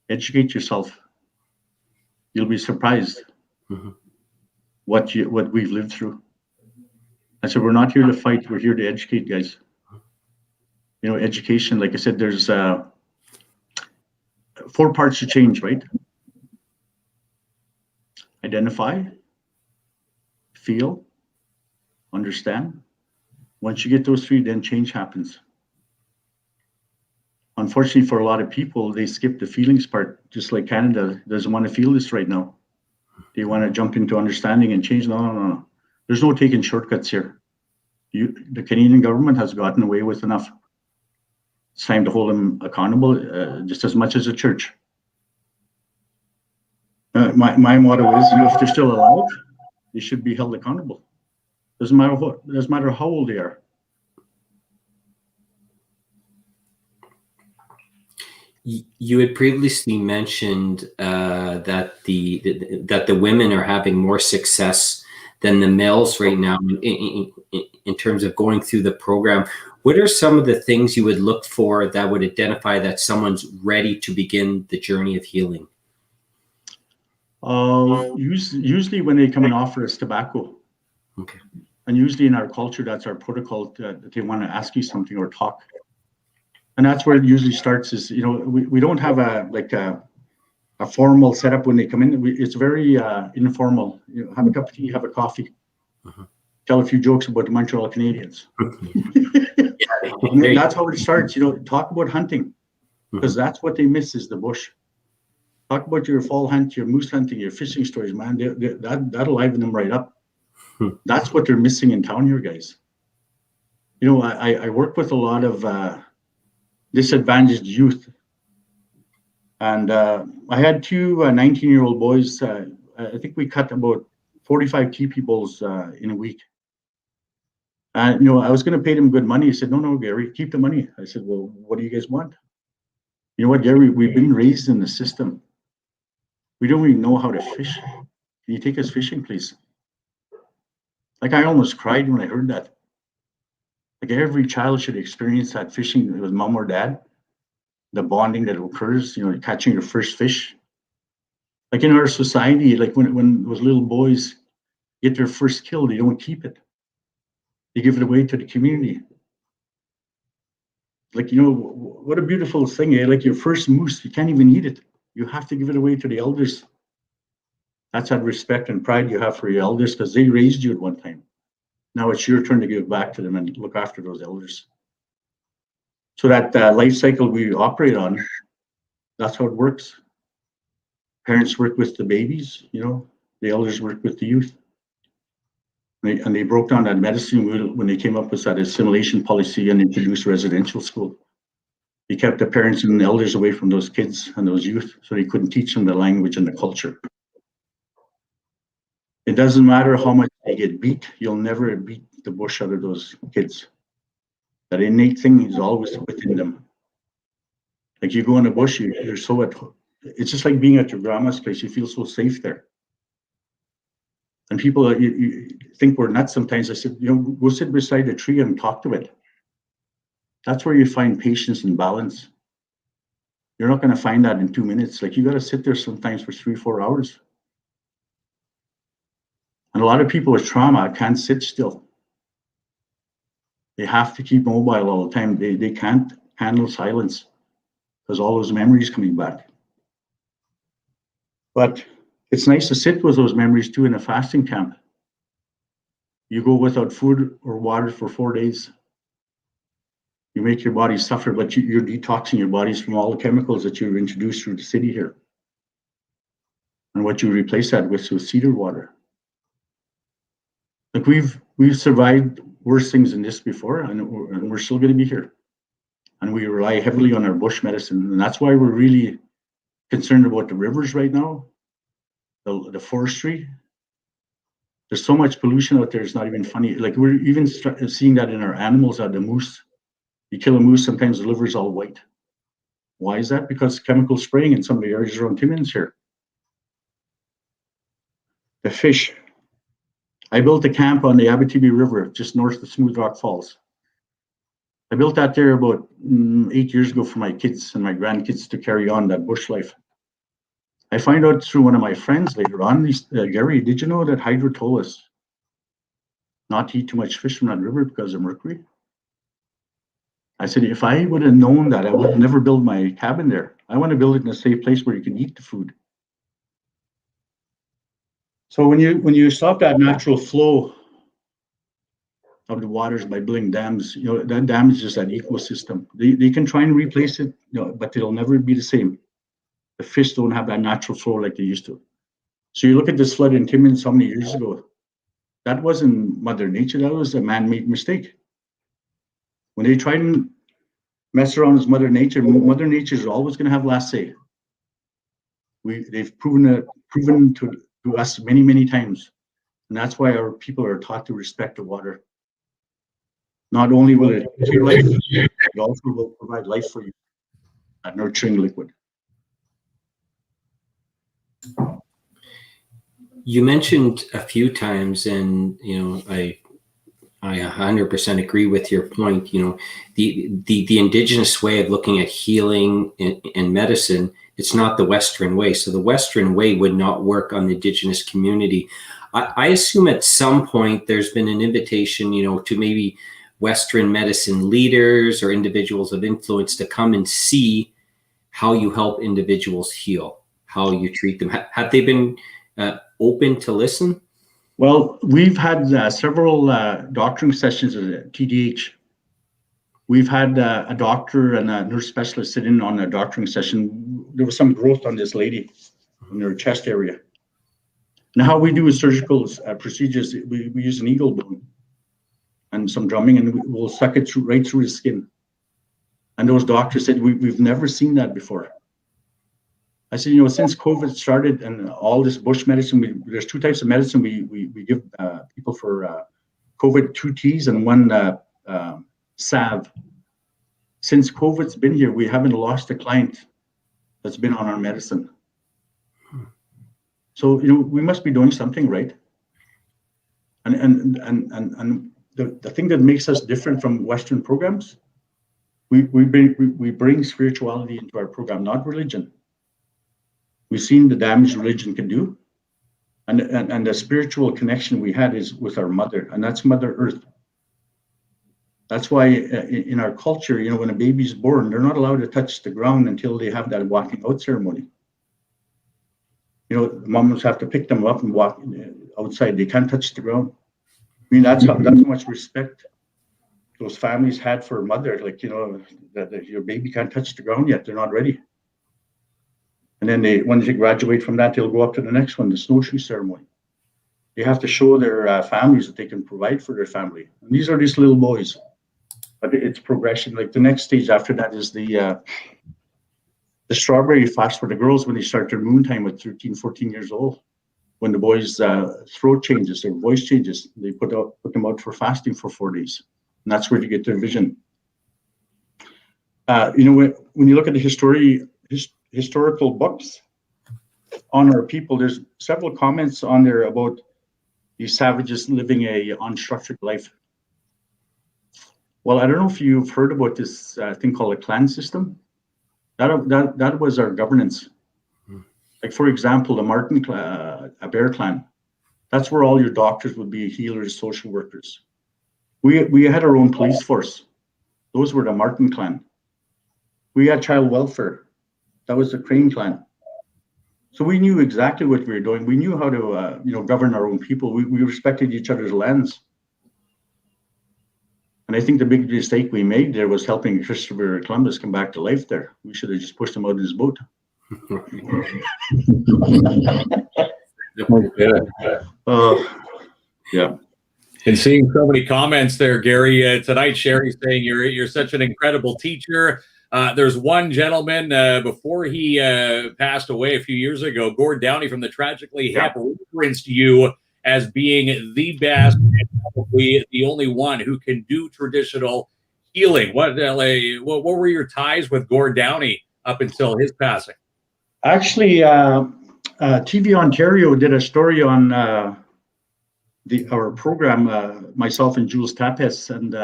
Educate yourself. You'll be surprised. Mm-hmm. What we've lived through. I said, we're not here to fight. We're here to educate, guys. You know, education, like I said, there's 4 parts to change, right? Identify, feel, understand. Once you get those 3, then change happens. Unfortunately, for a lot of people, they skip the feelings part, just like Canada doesn't want to feel this right now. They want to jump into understanding and change. No. There's no taking shortcuts here. The Canadian government has gotten away with enough. It's time to hold them accountable, just as much as the church. My motto is, you know, if they're still alive, they should be held accountable. Doesn't matter how old they are. You had previously mentioned that the women are having more success than the males right now in terms of going through the program. What are some of the things you would look for that would identify that someone's ready to begin the journey of healing? Usually when they come and offer us tobacco. Okay. And usually in our culture, that's our protocol, that they want to ask you something or talk. And that's where it usually starts is, we don't have a formal setup when they come in. It's very informal. Have a cup of tea, have a coffee, tell a few jokes about the Montreal Canadiens. That's how it starts. Talk about hunting, because that's what they miss is the bush. Talk about your fall hunt, your moose hunting, your fishing stories, man. That'll liven them right up. That's what they're missing in town here, guys. I work with a lot of disadvantaged youth. And I had two 19-year-old boys. I think we cut about 45 teepee bulls in a week. I was going to pay them good money. He said, no, Gary, keep the money. I said, well, what do you guys want? You know what, Gary, we've been raised in the system. We don't even know how to fish. Can you take us fishing, please? Like, I almost cried when I heard that. Like, every child should experience that fishing with mom or dad. The bonding that occurs, catching your first fish. Like in our society, like when those little boys get their first kill, they don't keep it. They give it away to the community. Like, what a beautiful thing, eh? Like your first moose, you can't even eat it. You have to give it away to the elders. That's that respect and pride you have for your elders, because they raised you at one time. Now it's your turn to give back to them and look after those elders. So that life cycle we operate on, that's how it works. Parents work with the babies, the elders work with the youth. And they broke down that medicine wheel when they came up with that assimilation policy and introduced residential school. They kept the parents and the elders away from those kids and those youth, so they couldn't teach them the language and the culture. It doesn't matter how much they get beat, you'll never beat the bush out of those kids. That innate thing is always within them. Like, you go in the bush, you're so it's just like being at your grandma's place. You feel so safe there. And people, you think we're nuts sometimes. I said, go sit beside a tree and talk to it. That's where you find patience and balance. You're not going to find that in 2 minutes. Like, you got to sit there sometimes for 3-4 hours. And a lot of people with trauma can't sit still. They have to keep mobile all the time. They can't handle silence because all those memories coming back. But it's nice to sit with those memories too in a fasting camp. You go without food or water for 4 days. You make your body suffer, but you're detoxing your bodies from all the chemicals that you're introduced through the city here. And what you replace that with cedar water. Like, we've survived worse things than this before, and we're still going to be here. And we rely heavily on our bush medicine, and that's why we're really concerned about the rivers right now, the forestry. There's so much pollution out there, it's not even funny. Like, we're even seeing that in our animals, the moose. You kill a moose, sometimes the liver's all white. Why is that? Because chemical spraying in some of the areas around Timmins here. The fish. I built a camp on the Abitibi River, just north of Smooth Rock Falls. I built that there about 8 years ago for my kids and my grandkids to carry on that bush life. I find out through one of my friends later on, Gary, did you know that Hydro told us not to eat too much fish from that river because of mercury? I said, if I would have known that, I would have never built my cabin there. I want to build it in a safe place where you can eat the food. So when you stop that natural flow of the waters by building dams, that damages that ecosystem. They can try and replace it, but it'll never be the same. The fish don't have that natural flow like they used to. So you look at this flood in Timmins so many years ago. That wasn't Mother Nature. That was a man-made mistake. When they try and mess around with Mother Nature is always going to have last say. They've proven to us many, many times. And that's why our people are taught to respect the water. Not only will it give life, it also will provide life for you, that nurturing liquid. You mentioned a few times, and I 100% agree with your point. The indigenous way of looking at healing and medicine, it's not the Western way. So the Western way would not work on the indigenous community. I assume at some point there's been an invitation, to maybe Western medicine leaders or individuals of influence to come and see how you help individuals heal, how you treat them. Have they been open to listen? Well, we've had several doctoring sessions at TDH. We've had a doctor and a nurse specialist sit in on a doctoring session. There was some growth on this lady in her chest area. Now, how we do surgical procedures, we use an eagle bone and some drumming, and we'll suck it right through the skin. And those doctors said, we've never seen that before. I said, since COVID started and all this bush medicine, there's two types of medicine we give people for COVID, 2 teas and 1 salve. Since COVID's been here, we haven't lost a client that's been on our medicine. So, we must be doing something right. And the thing that makes us different from Western programs, we bring spirituality into our program, not religion. We've seen the damage religion can do. And the spiritual connection we had is with our mother, and that's Mother Earth. That's why in our culture, when a baby's born, they're not allowed to touch the ground until they have that walking out ceremony. The moms have to pick them up and walk outside. They can't touch the ground. That's how much respect those families had for mother. Like, that your baby can't touch the ground yet. They're not ready. And then when they graduate from that, they'll go up to the next one, the snowshoe ceremony. They have to show their families that they can provide for their family. And these are just little boys, but it's progression. Like the next stage after that is the strawberry fast for the girls when they start their moon time at 13, 14 years old. When the boys' throat changes, their voice changes, they put them out for fasting for 4 days. And that's where you get their vision. When you look at the historical books on our people, there's several comments on there about these savages living a unstructured life. Well, I don't know if you've heard about this thing called a clan system. That was our governance. Like, for example, the Martin clan, a Bear clan, that's where all your doctors would be healers, social workers. We had our own police force. Those were the Martin clan. We had child welfare. That was the Crane clan. So we knew exactly what we were doing. We knew how to, govern our own people. We respected each other's lands. And I think the big mistake we made there was helping Christopher Columbus come back to life there. We should have just pushed him out in his boat. Yeah. And seeing so many comments there, Gary, tonight, Sherry's saying you're such an incredible teacher. There's one gentleman before he passed away a few years ago, Gord Downey from the Tragically Hip, referenced you as being the best and probably the only one who can do traditional healing. What were your ties with Gord Downey up until his passing? Actually, TV Ontario did a story on our program, myself and Jules Tapes, and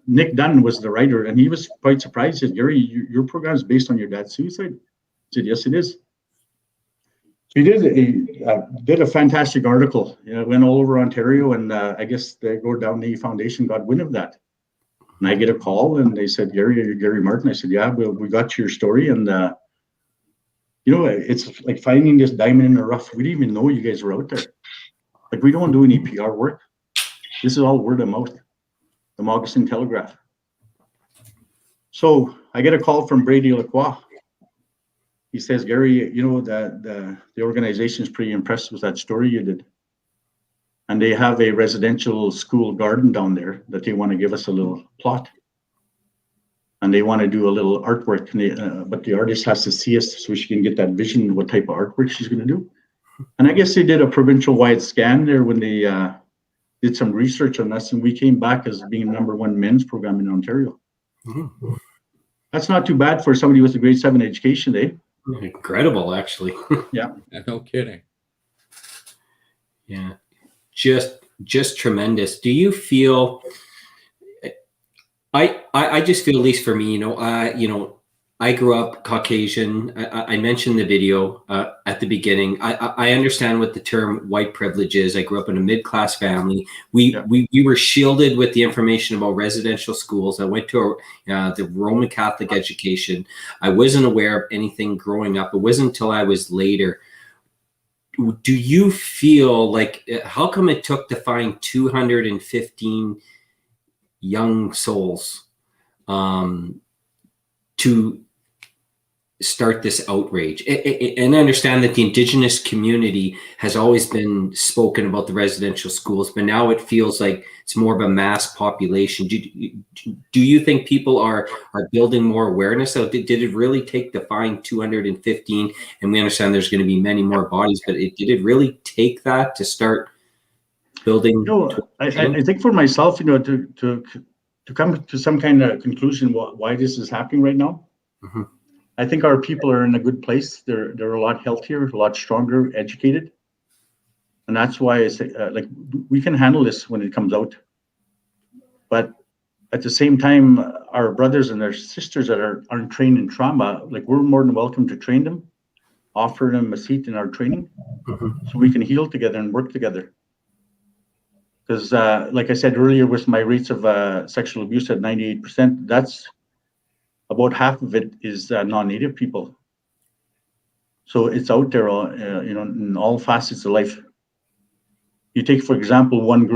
Nick Dunn was the writer, and he was quite surprised. He said, Gary, your program is based on your dad's suicide? I said, yes, it is. He did a fantastic article. It went all over Ontario, and I guess the Gord Downey Foundation got wind of that. And I get a call, and they said, Gary, are you Gary Martin? I said, yeah, we got your story. And, it's like finding this diamond in the rough. We didn't even know you guys were out there. Like, we don't do any PR work. This is all word of mouth, the Moccasin Telegraph. So I get a call from Brady Lacroix. He says, Gary, the organization is pretty impressed with that story you did. And they have a residential school garden down there that they want to give us a little plot. And they want to do a little artwork, but the artist has to see us so she can get that vision of what type of artwork she's going to do. And I guess they did a provincial-wide scan there when they did some research on us, and we came back as being #1 men's program in Ontario. Mm-hmm. That's not too bad for somebody with a grade 7 education, eh? Incredible, actually. Yeah. No kidding. Yeah, just tremendous. Do you feel? I just feel, at least for me, I grew up Caucasian. I mentioned the video at the beginning. I understand what the term white privilege is. I grew up in a mid-class family. We were shielded with the information about residential schools. I went to the Roman Catholic education. I wasn't aware of anything growing up. It wasn't until I was later. Do you feel like, how come it took to find 215 young souls to start this outrage? And I understand that the Indigenous community has always been spoken about the residential schools, but now it feels like it's more of a mass population. Do you think people are building more awareness? So did it really take to find 215? And we understand there's going to be many more bodies, but did it really take that to start building? I think for myself, to come to some kind of conclusion why this is happening right now. Mm-hmm. I think our people are in a good place. They're a lot healthier, a lot stronger, educated, and that's why I say we can handle this when it comes out. But at the same time, our brothers and their sisters that aren't trained in trauma, we're more than welcome to train them, offer them a seat in our training, so we can heal together and work together. Because, like I said earlier, with my rates of sexual abuse at 98%, that's about half of it is non-Native people. So it's out there, in all facets of life. You take, for example, one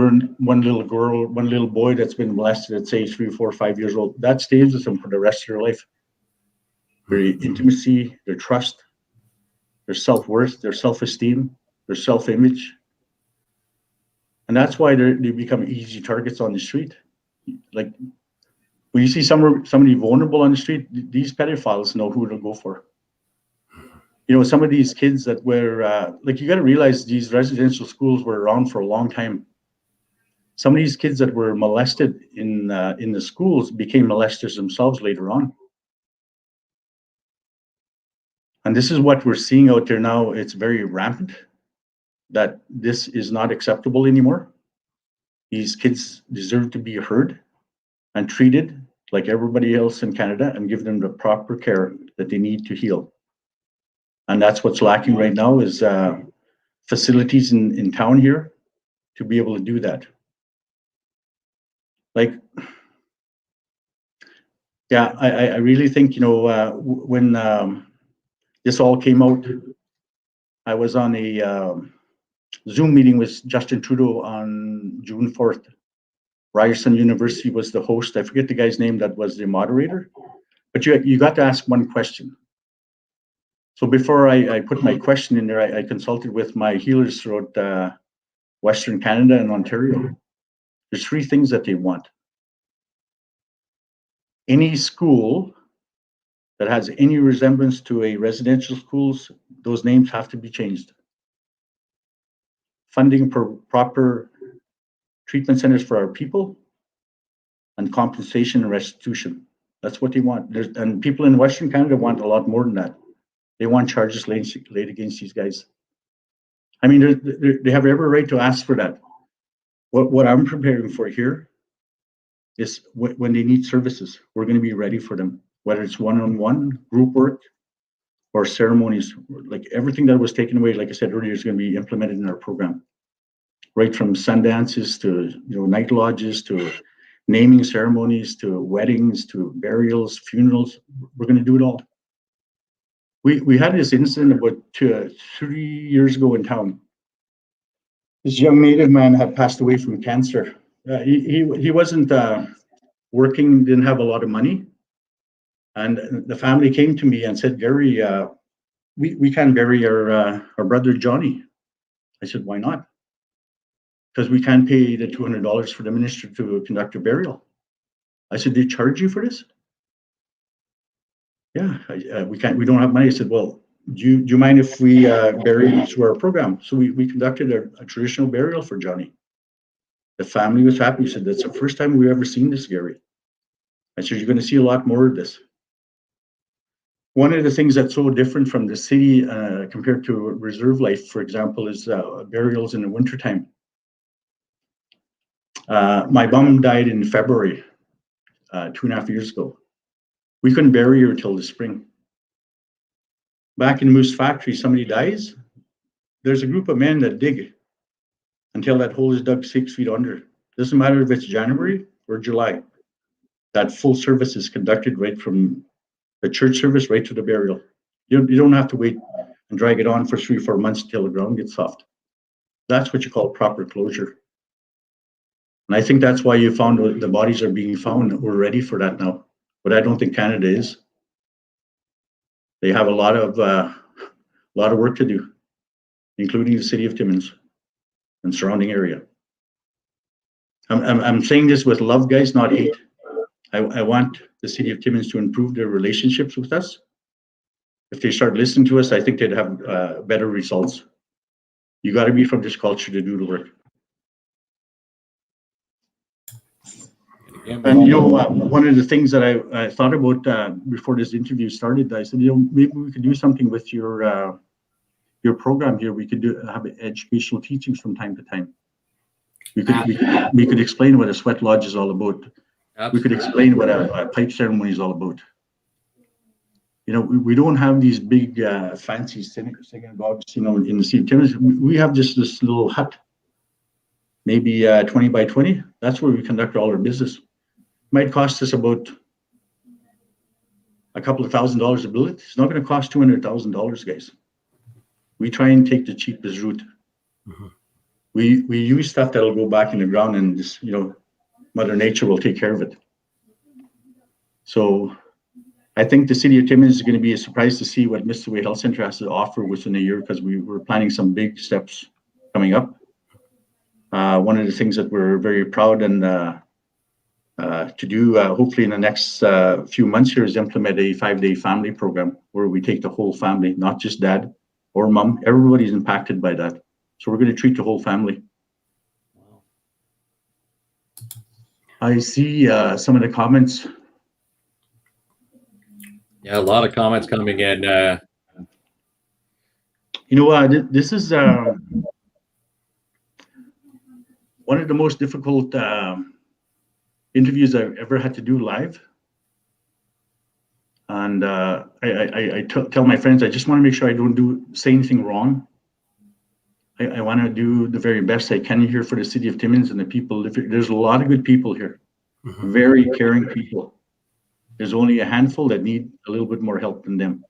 little girl, one little boy that's been molested at, say, 3, 4, 5 years old. That stays with them for the rest of their life. Their intimacy, their trust, their self-worth, their self-esteem, their self-image. And that's why they become easy targets on the street. Like, when you see somebody vulnerable on the street, these pedophiles know who to go for. Some of these kids that were, you got to realize these residential schools were around for a long time. Some of these kids that were molested in the schools became molesters themselves later on. And this is what we're seeing out there now. It's very rampant that this is not acceptable anymore. These kids deserve to be heard and treated like everybody else in Canada and give them the proper care that they need to heal. And that's what's lacking right now is facilities in town here to be able to do that. I really think, when this all came out, I was on a Zoom meeting with Justin Trudeau on June 4th. Ryerson University was the host. I forget the guy's name that was the moderator, but you got to ask one question. So before I put my question in there, I consulted with my healers throughout Western Canada and Ontario. There's 3 things that they want. Any school that has any resemblance to a residential schools, those names have to be changed. Funding for proper treatment centers for our people, and compensation and restitution. That's what they want. And people in Western Canada want a lot more than that. They want charges laid against these guys. I mean, they have every right to ask for that. What I'm preparing for here is when they need services, we're going to be ready for them, whether it's one-on-one, group work, or ceremonies. Like everything that was taken away, like I said earlier, is going to be implemented in our program. Right from sundances to night lodges to naming ceremonies to weddings to burials, funerals. We're going to do it all. We had this incident about 3 years ago in town. This young Native man had passed away from cancer. He wasn't working, didn't have a lot of money. And the family came to me and said, Gary, we can't bury our brother Johnny. I said, why not? Because we can't pay the $200 for the minister to conduct a burial. I said, they charge you for this? Yeah, we can't. We don't have money. I said, well, do you mind if we bury it through our program? So we conducted a traditional burial for Johnny. The family was happy. He said, that's the first time we've ever seen this, Gary. I said, you're going to see a lot more of this. One of the things that's so different from the city compared to reserve life, for example, is burials in the wintertime. My mom died in February, 2.5 years ago. We couldn't bury her till the spring. Back in the Moose Factory, somebody dies, there's a group of men that dig until that hole is dug 6 feet under. Doesn't matter if it's January or July. That full service is conducted right from the church service right to the burial. You don't have to wait and drag it on for 3 or 4 months until the ground gets soft. That's what you call proper closure. And I think that's why you found the bodies are being found. We're ready for that now. But I don't think Canada is. They have a lot of work to do, including the city of Timmins and surrounding area. I'm saying this with love, guys, not hate. I want the city of Timmins to improve their relationships with us. If they start listening to us, I think they'd have better results. You got to be from this culture to do the work. And one of the things that I thought about before this interview started, I said, maybe we could do something with your program here. We could have educational teachings from time to time. We could explain what a sweat lodge is all about. Absolutely. We could explain what a pipe ceremony is all about. We don't have these big fancy synagogues, in the city of Timmins. We have just this little hut, maybe 20 by 20. That's where we conduct all our business. Might cost us about a couple of $1,000s to build it. It's not going to cost $200,000, guys. We try and take the cheapest route. Mm-hmm. We use stuff that'll go back in the ground, and just, Mother Nature will take care of it. So I think the city of Timmins is going to be surprised to see what Mr. Way Health Center has to offer within a year, because we're planning some big steps coming up. One of the things that we're very proud and to do, hopefully in the next few months here, is implement a 5-day family program where we take the whole family, not just dad or mom. Everybody's impacted by that. So we're going to treat the whole family. I see some of the comments. Yeah, a lot of comments coming in. This is one of the most difficult interviews I've ever had to do live. And I tell my friends, I just want to make sure I don't say anything wrong. I want to do the very best I can here for the city of Timmins and the people. There's a lot of good people here, mm-hmm. Very caring people. There's only a handful that need a little bit more help than them.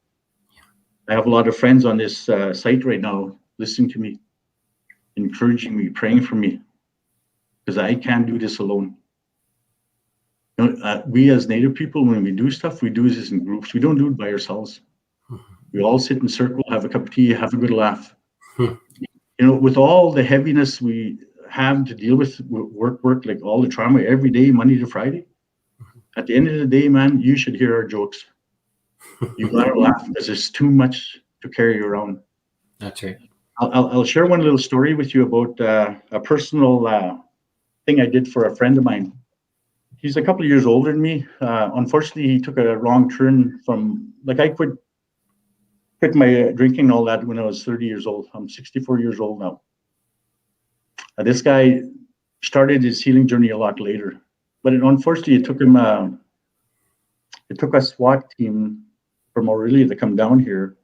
I have a lot of friends on this site right now listening to me, encouraging me, praying for me, because I can't do this alone. We as Native people, when we do stuff, we do this in groups. We don't do it by ourselves. Mm-hmm. We all sit in a circle, have a cup of tea, have a good laugh. Mm-hmm. With all the heaviness we have to deal with work, like all the trauma every day, Monday to Friday, at the end of the day, man, you should hear our jokes. You gotta laugh, because there's too much to carry around. That's right. I'll share one little story with you about a personal thing I did for a friend of mine. He's a couple of years older than me. Unfortunately, he took a wrong turn from, I quit my drinking and all that when I was 30 years old. I'm 64 years old now. This guy started his healing journey a lot later, but unfortunately, it took a SWAT team from Aurelia to come down here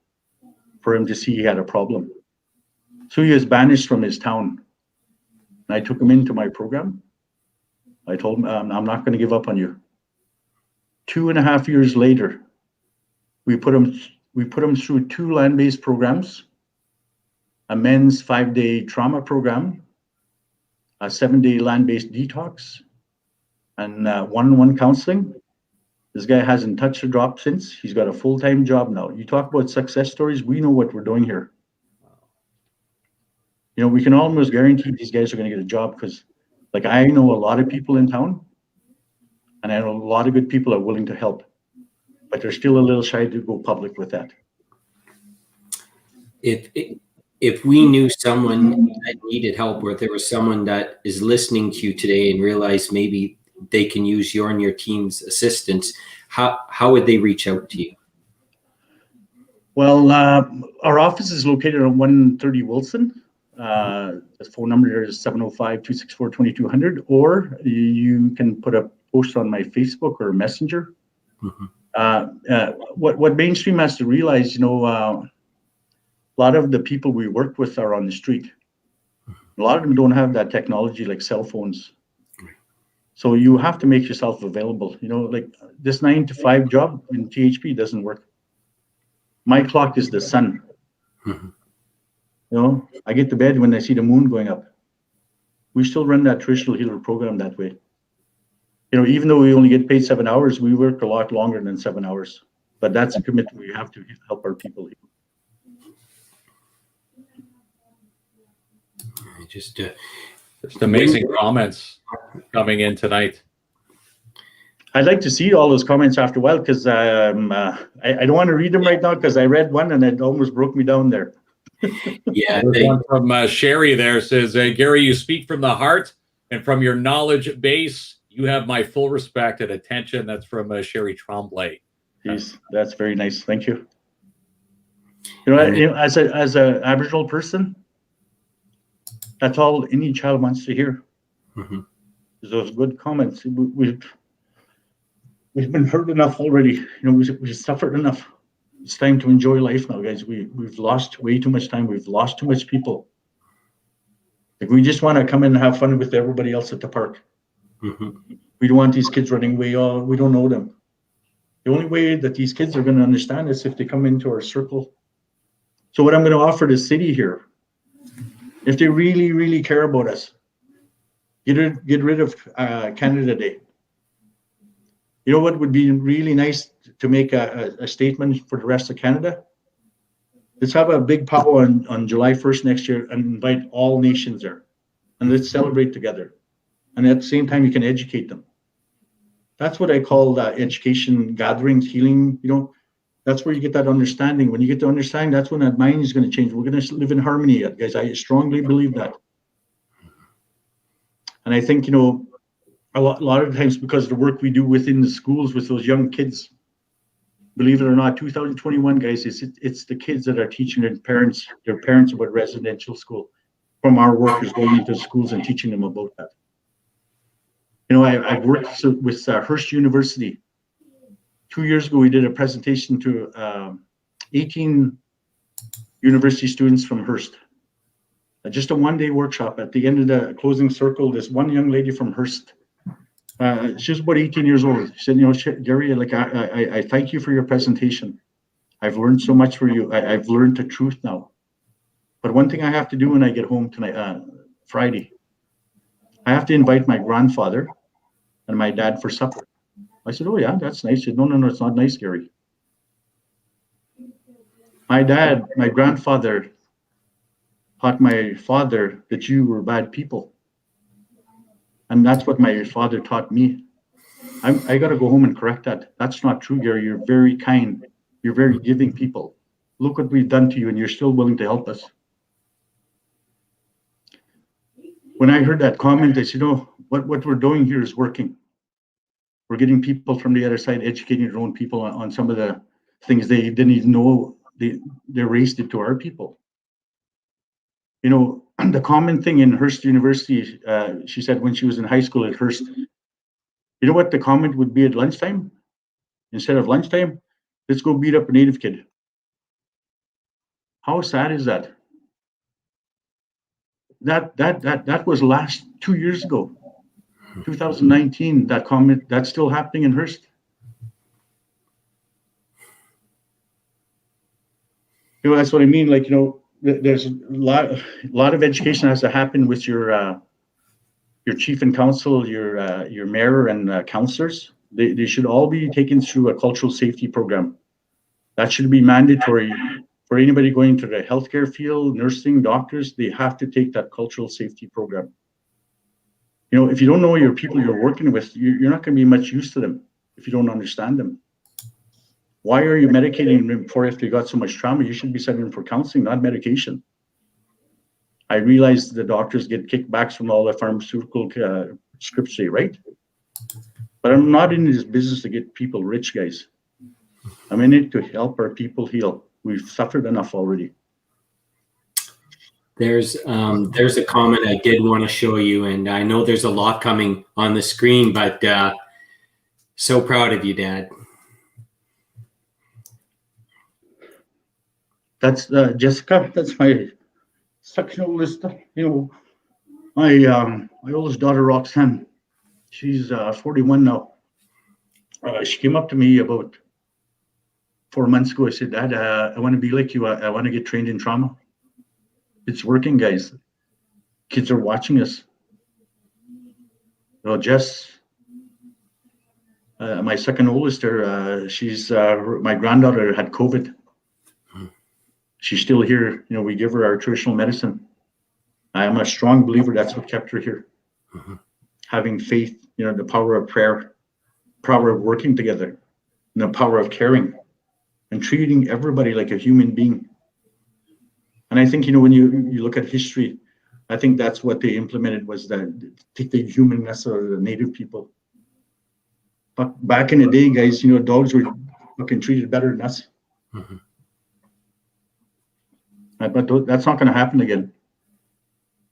for him to see he had a problem. So he was banished from his town. And I took him into my program. I told him, I'm not going to give up on you. 2.5 years later, we put him through 2 land-based programs, a men's 5-day trauma program, a 7-day land-based detox, and one-on-one counseling. This guy hasn't touched a drop since. He's got a full-time job now. You talk about success stories, we know what we're doing here. We can almost guarantee these guys are going to get a job, because I know a lot of people in town, and I know a lot of good people are willing to help, but they're still a little shy to go public with that. If we knew someone that needed help, or if there was someone that is listening to you today and realized maybe they can use your and your team's assistance, how would they reach out to you? Well, our office is located on 130 Wilson. The phone number is 705-264-2200, or you can put a post on my Facebook or Messenger. What mainstream has to realize, a lot of the people we work with are on the street. A lot of them don't have that technology like cell phones. So you have to make yourself available. Like this 9 to 5 job in THP doesn't work. My clock is the sun. I get to bed when I see the moon going up. We still run that traditional healer program that way. Even though we only get paid 7 hours, we work a lot longer than 7 hours. But that's a commitment we have to help our people. Just amazing comments coming in tonight. I'd like to see all those comments after a while, because I don't want to read them right now, because I read one and it almost broke me down there. Yeah, there's one from Sherry there says, Gary, you speak from the heart and from your knowledge base. You have my full respect and attention. That's from Sherry Tremblay. Jeez, that's very nice. Thank you. As a Aboriginal person, that's all any child wants to hear. Those good comments. We've been hurt enough already. We've suffered enough. It's time to enjoy life now, guys. We've lost way too much time. We've lost too much people. Like, we just want to come in and have fun with everybody else at the park. We don't want these kids running away. We don't know them. The only way that these kids are going to understand is if they come into our circle. So what I'm going to offer the city here, if they really, really care about us, get rid of Canada Day. You know what would be really nice to make a statement for the rest of Canada? Let's have a big powwow on July 1st next year and invite all nations there. And let's celebrate together. And at the same time, you can educate them. That's what I call education gatherings, healing. That's where you get that understanding. When you get to understand, that's when that mind is going to change. We're going to live in harmony, guys. I strongly believe that. And I think, a lot of times, because of the work we do within the schools with those young kids, believe it or not, 2021, guys, it's the kids that are teaching their parents about residential school, from our workers going into schools and teaching them about that. I've worked with Hearst University. 2 years ago, we did a presentation to 18 university students from Hearst. Just a one-day workshop. At the end of the closing circle, this one young lady from Hearst, she's about 18 years old. She said, Gary, I thank you for your presentation. I've learned so much from you. I've learned the truth now. But one thing I have to do when I get home tonight, Friday, I have to invite my grandfather and my dad for supper. I said, oh yeah, that's nice. She said, no, it's not nice, Gary. My grandfather taught my father that you were bad people. And that's what my father taught me. I got to go home and correct that. That's not true, Gary. You're very kind. You're very giving people. Look what we've done to you, and you're still willing to help us. When I heard that comment, I said, what we're doing here is working. We're getting people from the other side, educating their own people on some of the things they didn't even know they raised it to our people. The common thing in Hearst University, she said when she was in high school at Hearst, you know what the comment would be at lunchtime? Instead of lunchtime, let's go beat up a Native kid. How sad is that? That was last 2 years ago, 2019. That comment, that's still happening in Hearst. That's what I mean. There's a lot of education has to happen with your chief and council, your mayor and councillors. They should all be taken through a cultural safety program. That should be mandatory for anybody going to the healthcare field, nursing, doctors. They have to take that cultural safety program. If you don't know your people you're working with, you're not going to be much use to them if you don't understand them. Why are you medicating them before if they got so much trauma? You should be sending them for counseling, not medication. I realize the doctors get kickbacks from all the pharmaceutical scripts, right? But I'm not in this business to get people rich, guys. I'm in it to help our people heal. We've suffered enough already. There's a comment I did want to show you, and I know there's a lot coming on the screen, but so proud of you, Dad. That's Jessica. That's my second oldest. My oldest daughter Roxanne. She's 41 now. She came up to me about 4 months ago. I said, Dad, I want to be like you. I want to get trained in trauma. It's working, guys. Kids are watching us. Jess, my second oldest, she's my granddaughter had COVID. She's still here. We give her our traditional medicine. I am a strong believer that's what kept her here. Having faith, the power of prayer, power of working together, and the power of caring and treating everybody like a human being. And I think, when you look at history, I think that's what they implemented was that take the humanness out of the native people. But back in the day, guys, dogs were fucking treated better than us. But that's not going to happen again.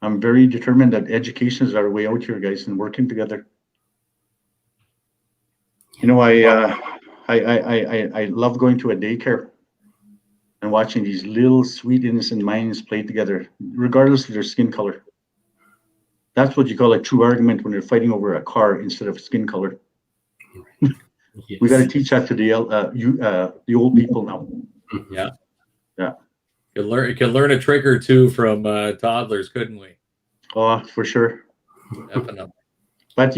I'm very determined that education is our way out here, guys, and working together. I love going to a daycare and watching these little sweet innocent minds play together, regardless of their skin color. That's what you call a true argument when they're fighting over a car instead of skin color. Yes. We got to teach that to the old people now. Yeah. Yeah. You can learn a trick or two from toddlers, couldn't we? Oh, for sure. Definitely. But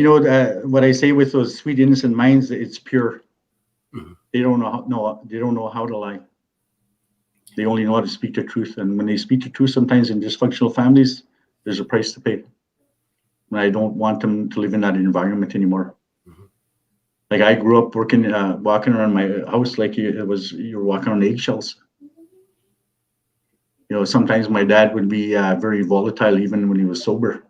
what I say with those sweet innocent minds, it's pure. They don't know how to lie. They only know how to speak the truth. And when they speak the truth, sometimes in dysfunctional families, there's a price to pay. And I don't want them to live in that environment anymore. Like I grew up walking around my house like you're walking on eggshells. Sometimes my dad would be very volatile even when he was sober.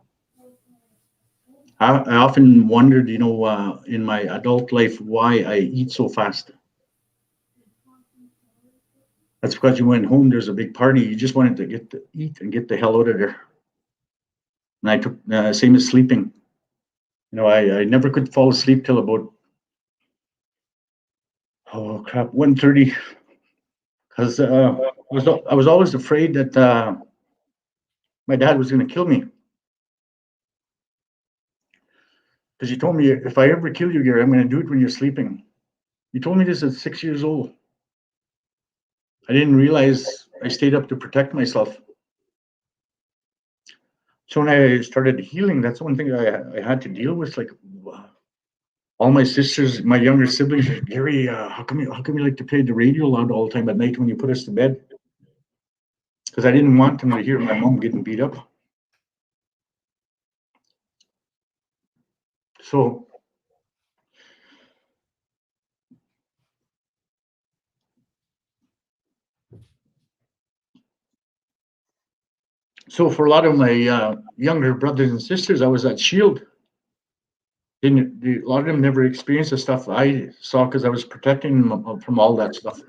I often wondered, in my adult life, why I eat so fast. That's because you went home, there's a big party, you just wanted to get to eat and get the hell out of there. And I took, same as sleeping. I never could fall asleep till about, 1:30. Because I was always afraid that my dad was going to kill me. Because he told me, if I ever kill you, Gary, I'm going to do it when you're sleeping. He told me this at 6 years old. I didn't realize I stayed up to protect myself. So when I started healing, that's one thing I had to deal with. Like all my sisters, my younger siblings, Gary, how come you like to play the radio loud all the time at night when you put us to bed? Because I didn't want them to hear my mom getting beat up. So for a lot of my younger brothers and sisters, I was that shield. A lot of them never experienced the stuff I saw because I was protecting them from all that stuff.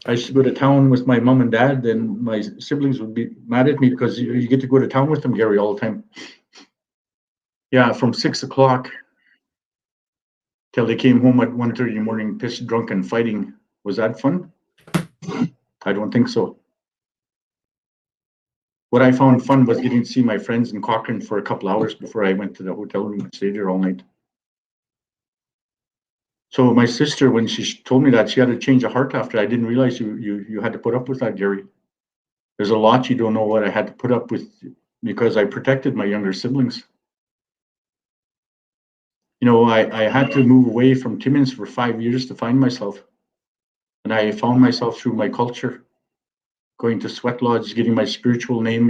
I used to go to town with my mom and dad, and my siblings would be mad at me because you get to go to town with them, Gary, all the time. Yeah, from 6 o'clock till they came home at 1:30 in the morning, pissed drunk and fighting. Was that fun? I don't think so. What I found fun was getting to see my friends in Cochrane for a couple hours before I went to the hotel room and stayed there all night. So my sister, when she told me that, she had a change of heart after. I didn't realize you had to put up with that, Gary. There's a lot you don't know what I had to put up with because I protected my younger siblings. I had to move away from Timmins for 5 years to find myself. And I found myself through my culture, going to sweat lodge, getting my spiritual name,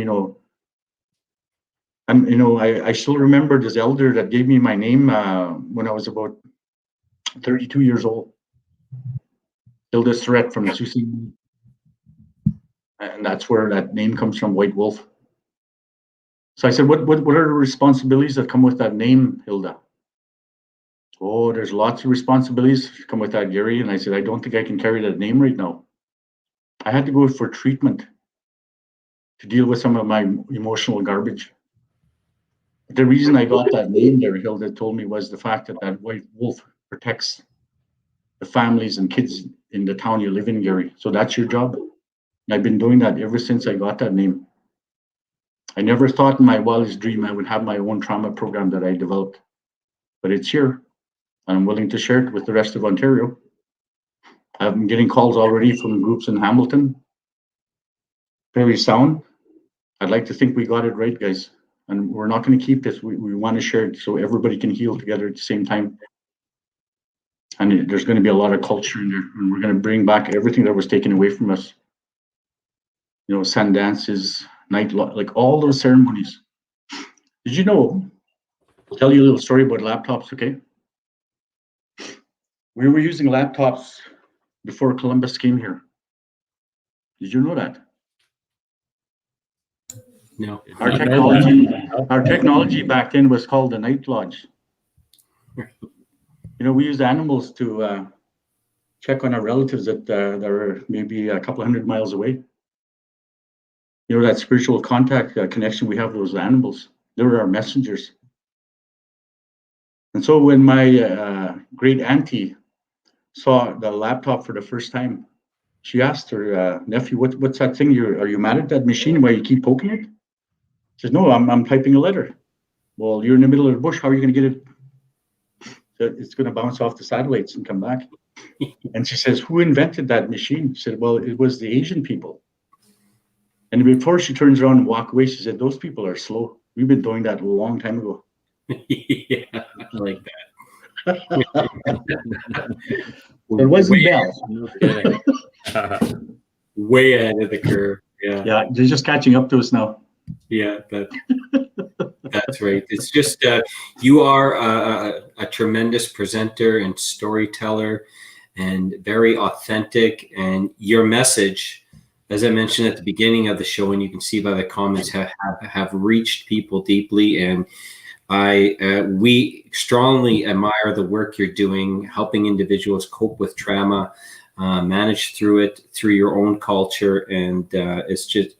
And, I still remember this elder that gave me my name when I was about 32 years old. Hilda Surratt from Susie. And that's where that name comes from, White Wolf. So I said, what are the responsibilities that come with that name, Hilda? Oh, there's lots of responsibilities come with that, Gary. And I said, I don't think I can carry that name right now. I had to go for treatment to deal with some of my emotional garbage. The reason I got that name there, Hilda told me, was the fact that that white wolf protects the families and kids in the town you live in, Gary. So that's your job. And I've been doing that ever since I got that name. I never thought in my wildest dream I would have my own trauma program that I developed, but it's here. And I'm willing to share it with the rest of Ontario. I've been getting calls already from groups in Hamilton. Very sound. I'd like to think we got it right, guys. And we're not going to keep this. We want to share it so everybody can heal together at the same time. And there's going to be a lot of culture in there. And we're going to bring back everything that was taken away from us. You know, sun dances, like all those ceremonies. Did you know? I'll tell you a little story about laptops, okay? We were using laptops before Columbus came here. Did you know that? No. Our technology back then was called the night lodge. You know, we used animals to check on our relatives that are maybe a couple hundred miles away. You know, that spiritual contact connection we have with those animals. They were our messengers. And so when my great auntie saw the laptop for the first time, she asked her nephew, "What's that thing? Are you mad at that machine? Why you keep poking it?" She says, "No, I'm typing a letter." "Well, you're in the middle of the bush. How are you going to get it? It's going to bounce off the satellites and come back." And she says, "Who invented that machine?" She said, "Well, it was the Asian people." And before she turns around and walk away, she said, "Those people are slow. We've been doing that a long time ago." Yeah, I like that. It wasn't Bell. No kidding. Way ahead of the curve. Yeah. Yeah, they're just catching up to us now. Yeah, that's right. It's just you are a tremendous presenter and storyteller, and very authentic. And your message, as I mentioned at the beginning of the show, and you can see by the comments, have reached people deeply. And we strongly admire the work you're doing, helping individuals cope with trauma, manage through it through your own culture, and it's just.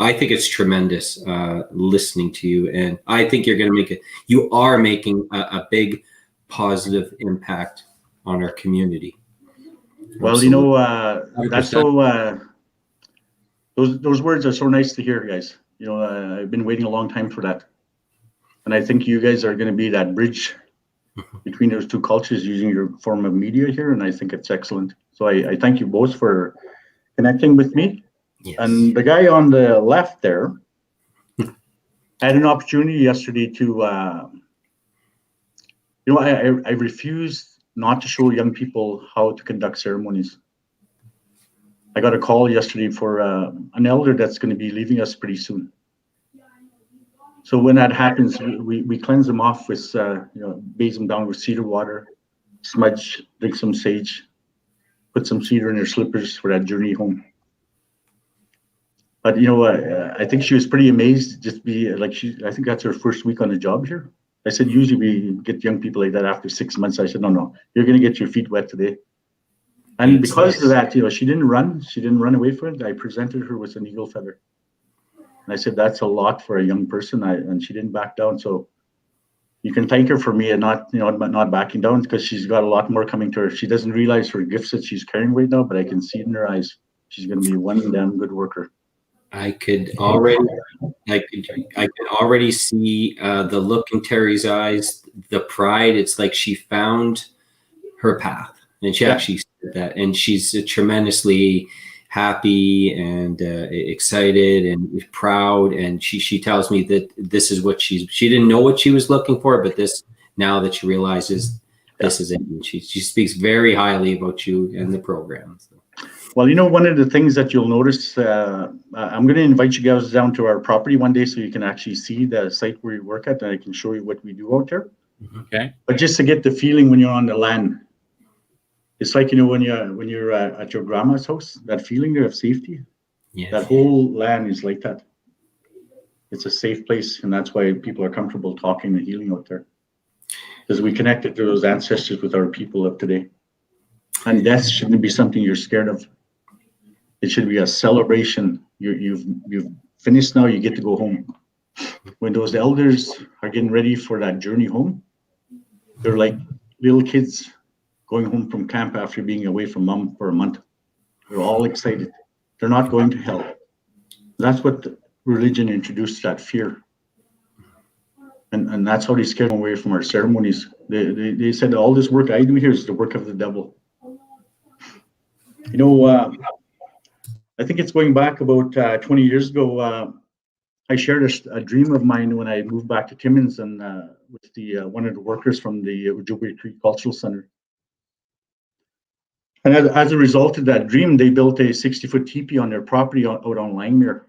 I think it's tremendous listening to you, and I think you're going to make it. You are making a big positive impact on our community. Well, Absolutely. you know, that's so. Those words are so nice to hear, guys. You know, I've been waiting a long time for that, and I think you guys are going to be that bridge between those two cultures using your form of media here, and I think it's excellent. So I thank you both for connecting with me. Yes. And the guy on the left there had an opportunity yesterday to, you know, I refused not to show young people how to conduct ceremonies. I got a call yesterday for an elder that's going to be leaving us pretty soon. So when that happens, we cleanse them off with, you know, bathe them down with cedar water, smudge, drink some sage, put some cedar in their slippers for that journey home. But you know, I think she was pretty amazed to just be like I think that's her first week on the job here. I said, usually we get young people like that after 6 months. I said, no, you're going to get your feet wet today. And because of that, you know, she didn't run away from it. I presented her with an eagle feather. And I said, that's a lot for a young person. And she didn't back down. So you can thank her for me and not backing down, because she's got a lot more coming to her. She doesn't realize her gifts that she's carrying right now, but I can see it in her eyes. She's going to be one damn good worker. I could already see the look in Terry's eyes, the pride. It's like she found her path, and she actually said that, and she's tremendously happy and excited and proud. And she tells me that this is what she didn't know what she was looking for, but this, now that she realizes this is it, and she speaks very highly about you and the program. So. Well, you know, one of the things that you'll notice, I'm going to invite you guys down to our property one day so you can actually see the site where we work at, and I can show you what we do out there. Okay. But just to get the feeling when you're on the land, it's like, you know, when you're at your grandma's house, that feeling there of safety. Yes. That whole land is like that. It's a safe place, and that's why people are comfortable talking and healing out there. because we connected to those ancestors with our people of today. And death shouldn't be something you're scared of. It should be a celebration. You've finished now, you get to go home. When those elders are getting ready for that journey home, they're like little kids going home from camp after being away from mom for a month. They're all excited. They're not going to hell. That's what religion introduced, that fear. And that's how they scared them away from our ceremonies. They said all this work I do here is the work of the devil. You know, I think it's going back about 20 years ago. I shared a dream of mine when I moved back to Timmins and with the one of the workers from the Ojibwe Creek Cultural Center. And as a result of that dream, they built a 60-foot teepee on their property out on Langmuir.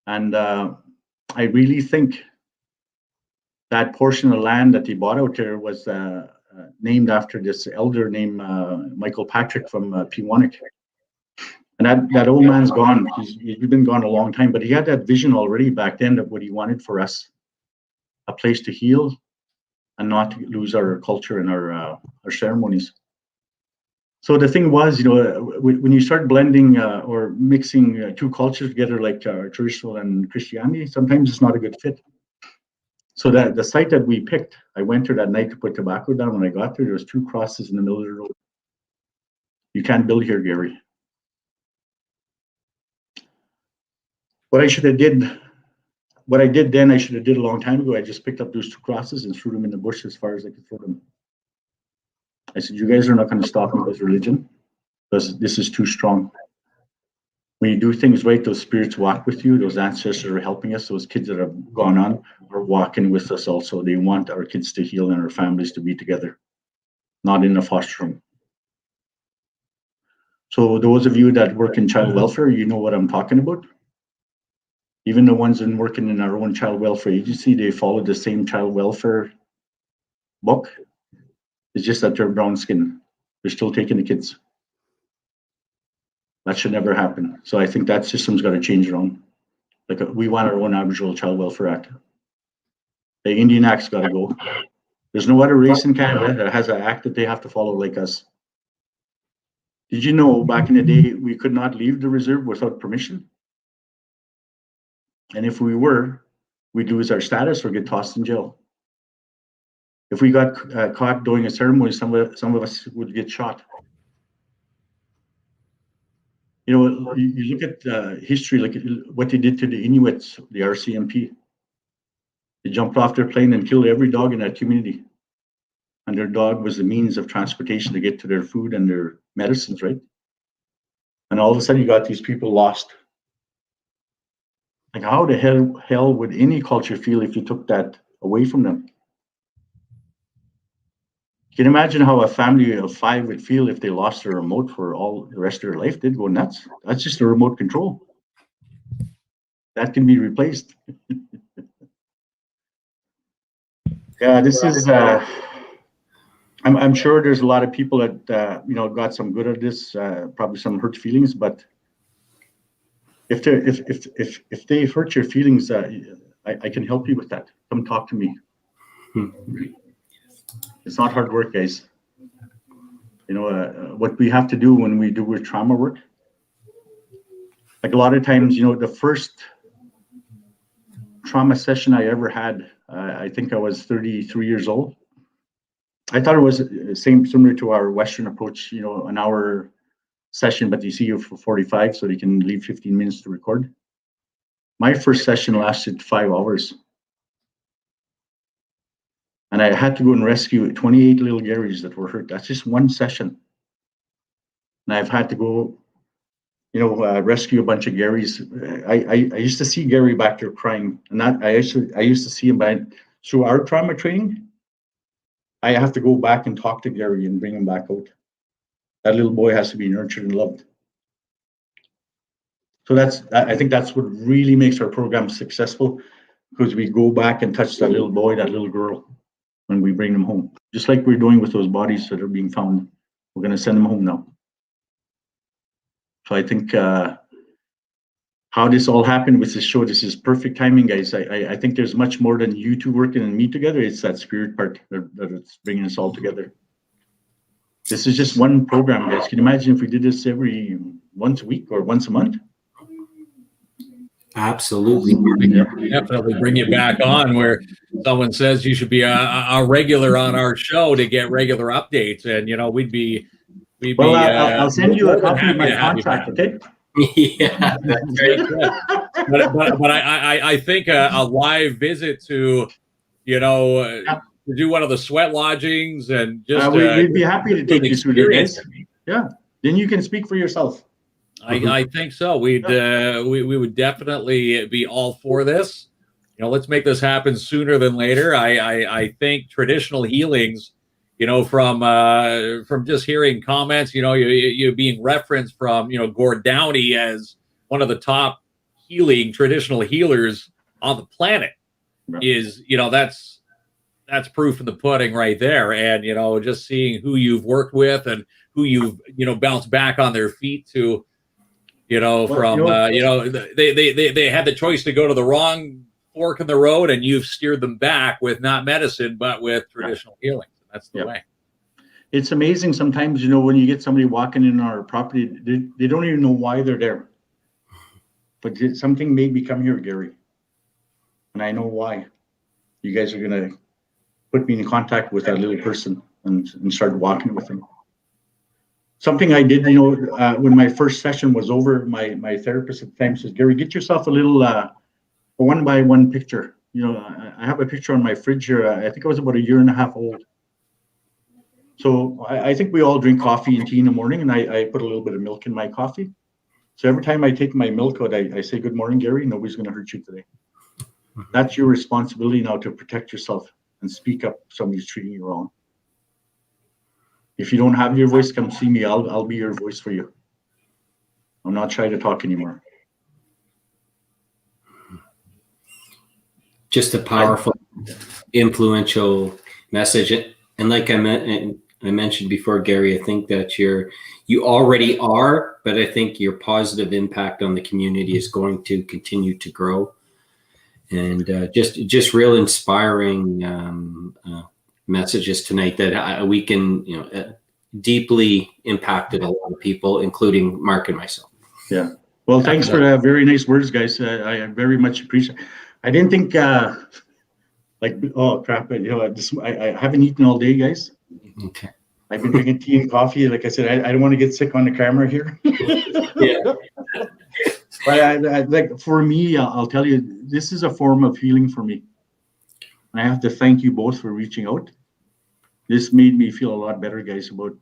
And I really think that portion of land that they bought out there was named after this elder named Michael Patrick from Pewanik. And that old man's gone. He's been gone a long time, but he had that vision already back then of what he wanted for us, a place to heal and not to lose our culture and our ceremonies. So the thing was, you know, when you start blending or mixing two cultures together, like traditional and Christianity, sometimes it's not a good fit. So that the site that we picked, I went there that night to put tobacco down. When I got there was 2 crosses in the middle of the road. You can't build here, Gary. What I did then, I should have did a long time ago. I just picked up those 2 crosses and threw them in the bush as far as I could throw them. I said, you guys are not going to stop me with religion because this is too strong. When you do things right, those spirits walk with you. Those ancestors are helping us. Those kids that have gone on are walking with us also. They want our kids to heal and our families to be together, not in a foster home. So those of you that work in child welfare, you know what I'm talking about. Even the ones that working in our own child welfare agency, they follow the same child welfare book. It's just that they're brown skin. They're still taking the kids. That should never happen. So I think that system's got to change around. Like we want our own Aboriginal Child Welfare Act. The Indian Act's got to go. There's no other race in Canada that has an act that they have to follow like us. Did you know back in the day we could not leave the reserve without permission? And if we were, we'd lose our status or get tossed in jail. If we got caught doing a ceremony, some of us would get shot. You know, you look at history, like what they did to the Inuits, the RCMP. They jumped off their plane and killed every dog in that community. And their dog was the means of transportation to get to their food and their medicines, right? And all of a sudden you got these people lost. Like how the hell would any culture feel if you took that away from them? You can imagine how a family of 5 would feel if they lost their remote for all the rest of their life. They'd go nuts. That's just a remote control. That can be replaced. Yeah, this is. I'm sure there's a lot of people that you know got some good at this. Probably some hurt feelings, but if they hurt your feelings, I can help you with that. Come talk to me. It's not hard work, guys. You know, what we have to do when we do with trauma work, like a lot of times, you know, the first trauma session I ever had, I think I was 33 years old. I thought it was similar to our Western approach, you know, an hour session, but you see you for 45, so they can leave 15 minutes to record. My first session lasted 5 hours. And I had to go and rescue 28 little Garys that were hurt. That's just one session. And I've had to go, you know, rescue a bunch of Garys. I used to see Gary back there crying, and that I used to see him. But through our trauma training, I have to go back and talk to Gary and bring him back out. That little boy has to be nurtured and loved. So I think that's what really makes our program successful, because we go back and touch that little boy, that little girl, when we bring them home. Just like we're doing with those bodies that are being found. We're going to send them home now. So I think how how this all happened with this show. This is perfect timing, guys. I think there's much more than you two working and me together. It's that spirit part that it's bringing us all together. This is just one program, guys. Can you imagine if we did this once a week or once a month? Absolutely. Definitely bring you back on where someone says you should be a regular on our show to get regular updates, and we'd be. Well, I'll send you a copy of my contract, okay? Yeah, that's right. but I think a live visit to to do one of the sweat lodgings and just we'd be happy to take you through there, guys. Yeah, then you can speak for yourself. I think so. We would definitely be all for this. Let's make this happen sooner than later. I think traditional healings, from just hearing comments, you being referenced from Gord Downey as one of the top traditional healers on the planet is that's proof in the pudding right there. And just seeing who you've worked with and who you've bounced back on their feet to. They had the choice to go to the wrong fork in the road, and you've steered them back with not medicine, but with traditional healing. That's the way. It's amazing sometimes, when you get somebody walking in our property, they don't even know why they're there. But something made me come here, Gary. And I know why. You guys are going to put me in contact with that little person and start walking with them. Something I did, when my first session was over, my therapist at the time says, Gary, get yourself a little one-by-one picture. I have a picture on my fridge here. I think I was about 1.5 years old. So I think we all drink coffee and tea in the morning, and I put a little bit of milk in my coffee. So every time I take my milk out, I say, good morning, Gary. Nobody's going to hurt you today. That's your responsibility now to protect yourself and speak up if somebody's treating you wrong. If you don't have your voice, come see me. I'll be your voice for you. I'm not trying to talk anymore. Just a powerful, influential message. And like I mentioned before, Gary, I think that you already are, but I think your positive impact on the community is going to continue to grow. And just real inspiring messages tonight that we can, deeply impacted a lot of people, including Mark and myself. Yeah. Well, thanks for very nice words, guys. I very much appreciate it. I didn't think, oh crap, I haven't eaten all day, guys. Okay. I've been drinking tea and coffee. Like I said, I don't want to get sick on the camera here. Yeah. But for me, I'll tell you, this is a form of healing for me. And I have to thank you both for reaching out. This made me feel a lot better, guys, about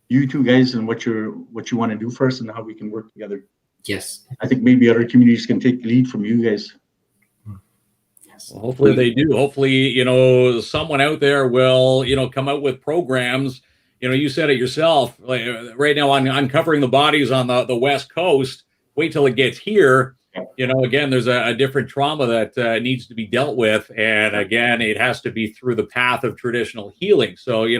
you two guys and what you want to do for us and how we can work together. Yes. I think maybe other communities can take lead from you guys. Yes. Well, hopefully they do. Hopefully, someone out there will, come out with programs. You said it yourself. Like right now, on uncovering the bodies on the West Coast. Wait till it gets here. Again, there's a different trauma that needs to be dealt with, and again, it has to be through the path of traditional healing. So, the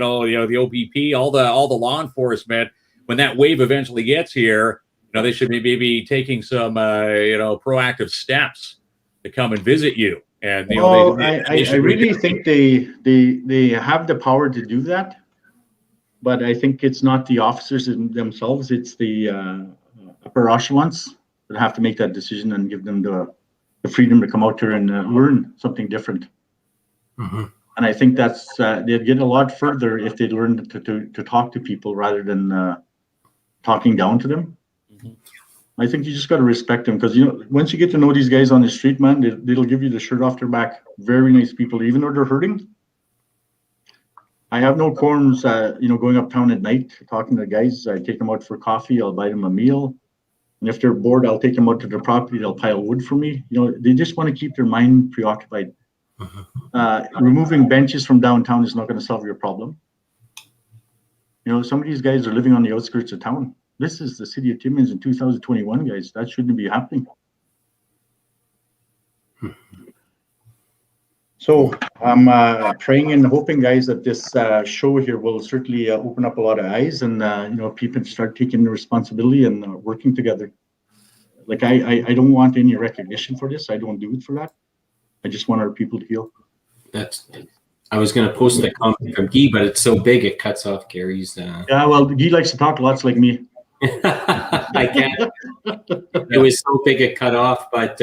OPP, all the law enforcement, when that wave eventually gets here, they should be maybe taking some, proactive steps to come and visit you. And I really think they have the power to do that, but I think it's not the officers themselves; it's the upper echelons that have to make that decision and give them the freedom to come out here and learn something different. Mm-hmm. And I think that's they'd get a lot further if they learned to talk to people rather than talking down to them. Mm-hmm. I think you just got to respect them because once you get to know these guys on the street, man, they'll give you the shirt off their back. Very nice people, even though they're hurting. I have no qualms, going uptown at night talking to the guys. I take them out for coffee. I'll buy them a meal. And if they're bored, I'll take them out to their property. They'll pile wood for me. They just want to keep their mind preoccupied. Removing benches from downtown is not going to solve your problem. Some of these guys are living on the outskirts of town. This is the city of Timmins in 2021, guys. That shouldn't be happening. So I'm praying and hoping, guys, that this show here will certainly open up a lot of eyes and, people start taking the responsibility and working together. Like I don't want any recognition for this. I don't do it for that. I just want our people to heal. I was going to post the comment from Guy, but it's so big it cuts off Gary's. Yeah, well, Guy likes to talk lots like me. I can't. It was so big it cut off, but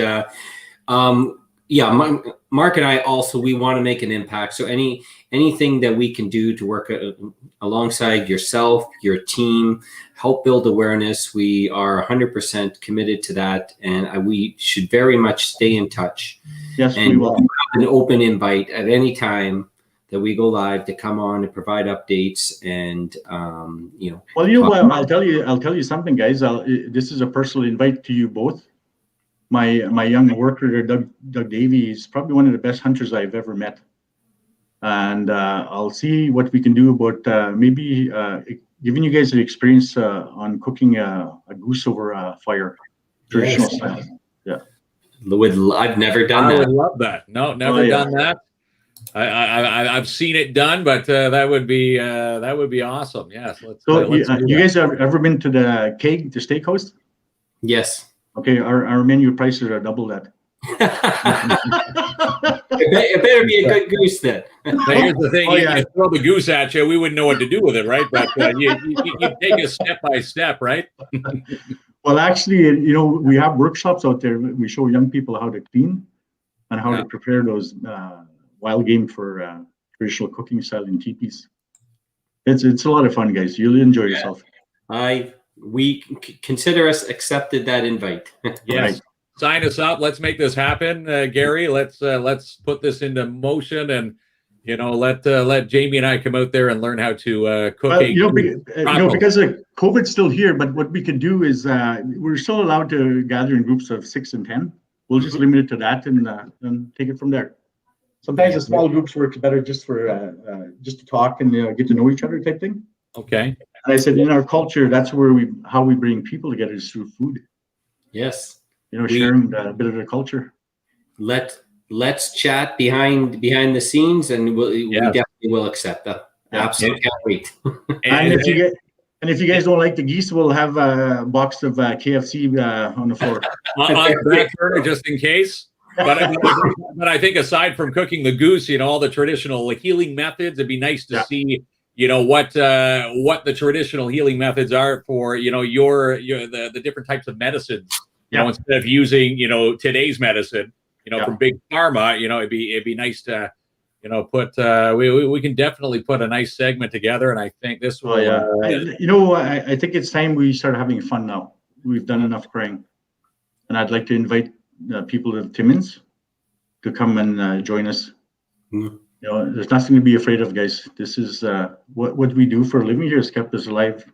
yeah, Mark and I also, we want to make an impact. So anything that we can do to work alongside yourself, your team, help build awareness, we are 100% committed to that, and we should very much stay in touch. Yes, and we will. An open invite at any time that we go live to come on and provide updates and Well, you know what? I'll tell you something, guys. This is a personal invite to you both. My young worker, Doug Davey, is probably one of the best hunters I've ever met, and I'll see what we can do about maybe giving you guys an experience on cooking a goose over a fire, traditional style. Yeah, I've never done that. I would love that. No, never done that. I've seen it done, but that would be awesome. Yes. You guys have ever been to the Keg, the steakhouse? Yes. Okay, our menu prices are double that. It better be a good goose then. Here's the thing: you throw the goose at you, we wouldn't know what to do with it, right? But you take it step by step, right? Well, actually, we have workshops out there. We show young people how to clean and how to prepare those wild game for traditional cooking style in teepees. It's a lot of fun, guys. You'll enjoy yourself. We consider us accepted that invite. Yes. Right. Sign us up. Let's make this happen, Gary. Let's put this into motion, and let Jamie and I come out there and learn how to cook. Because COVID's still here, but what we can do is we're still allowed to gather in groups of 6 and 10. We'll just limit it to that and take it from there. Sometimes the small groups work better just for just to talk and get to know each other type thing. Okay. And I said, in our culture, that's where how we bring people together is through food. Yes. Sharing a bit of the culture. Let's chat behind the scenes, and we definitely will accept that. Absolutely can't wait. and if you guys don't like the geese, we'll have a box of KFC on the floor. On the back burner, just in case. But I think aside from cooking the goose, all the traditional healing methods, it'd be nice to see. What the traditional healing methods are for the different types of medicines. Instead of using today's medicine, from big pharma, it'd be nice to put we can definitely put a nice segment together, and I think this will. I think it's time we start having fun now. We've done enough crying, and I'd like to invite people of Timmins to come and join us. Mm-hmm. There's nothing to be afraid of, guys. This is what we do for a living here has kept us alive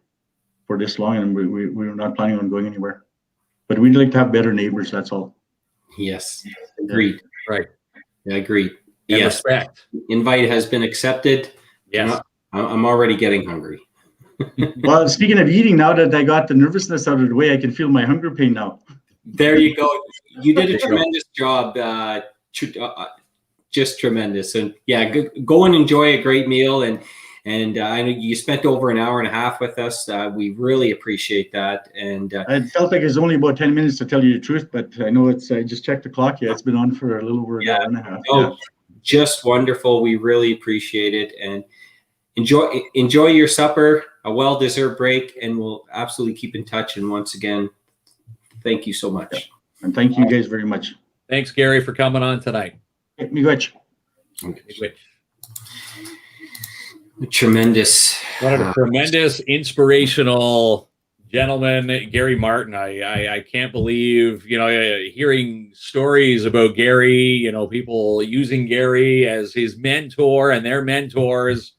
for this long, and we're not planning on going anywhere. But we'd like to have better neighbors, that's all. Yes, agreed. Right. Yeah, agreed. And yes, respect. Invite has been accepted. Yes. I'm already getting hungry. Well, speaking of eating, now that I got the nervousness out of the way, I can feel my hunger pain now. There you go. You did a tremendous job. Just tremendous. And go and enjoy a great meal. And I know you spent over an hour and a half with us. We really appreciate that. And it felt like it was only about 10 minutes to tell you the truth, but I know I just checked the clock. Yeah, it's been on for a little over an hour and a half. Just wonderful. We really appreciate it. And enjoy your supper, a well-deserved break, and we'll absolutely keep in touch. And once again, thank you so much. Yeah. And thank you guys very much. Thanks, Gary, for coming on tonight. Miigwech. Tremendous. What a tremendous, inspirational gentleman, Gary Martin. I can't believe, hearing stories about Gary, people using Gary as his mentor and their mentors,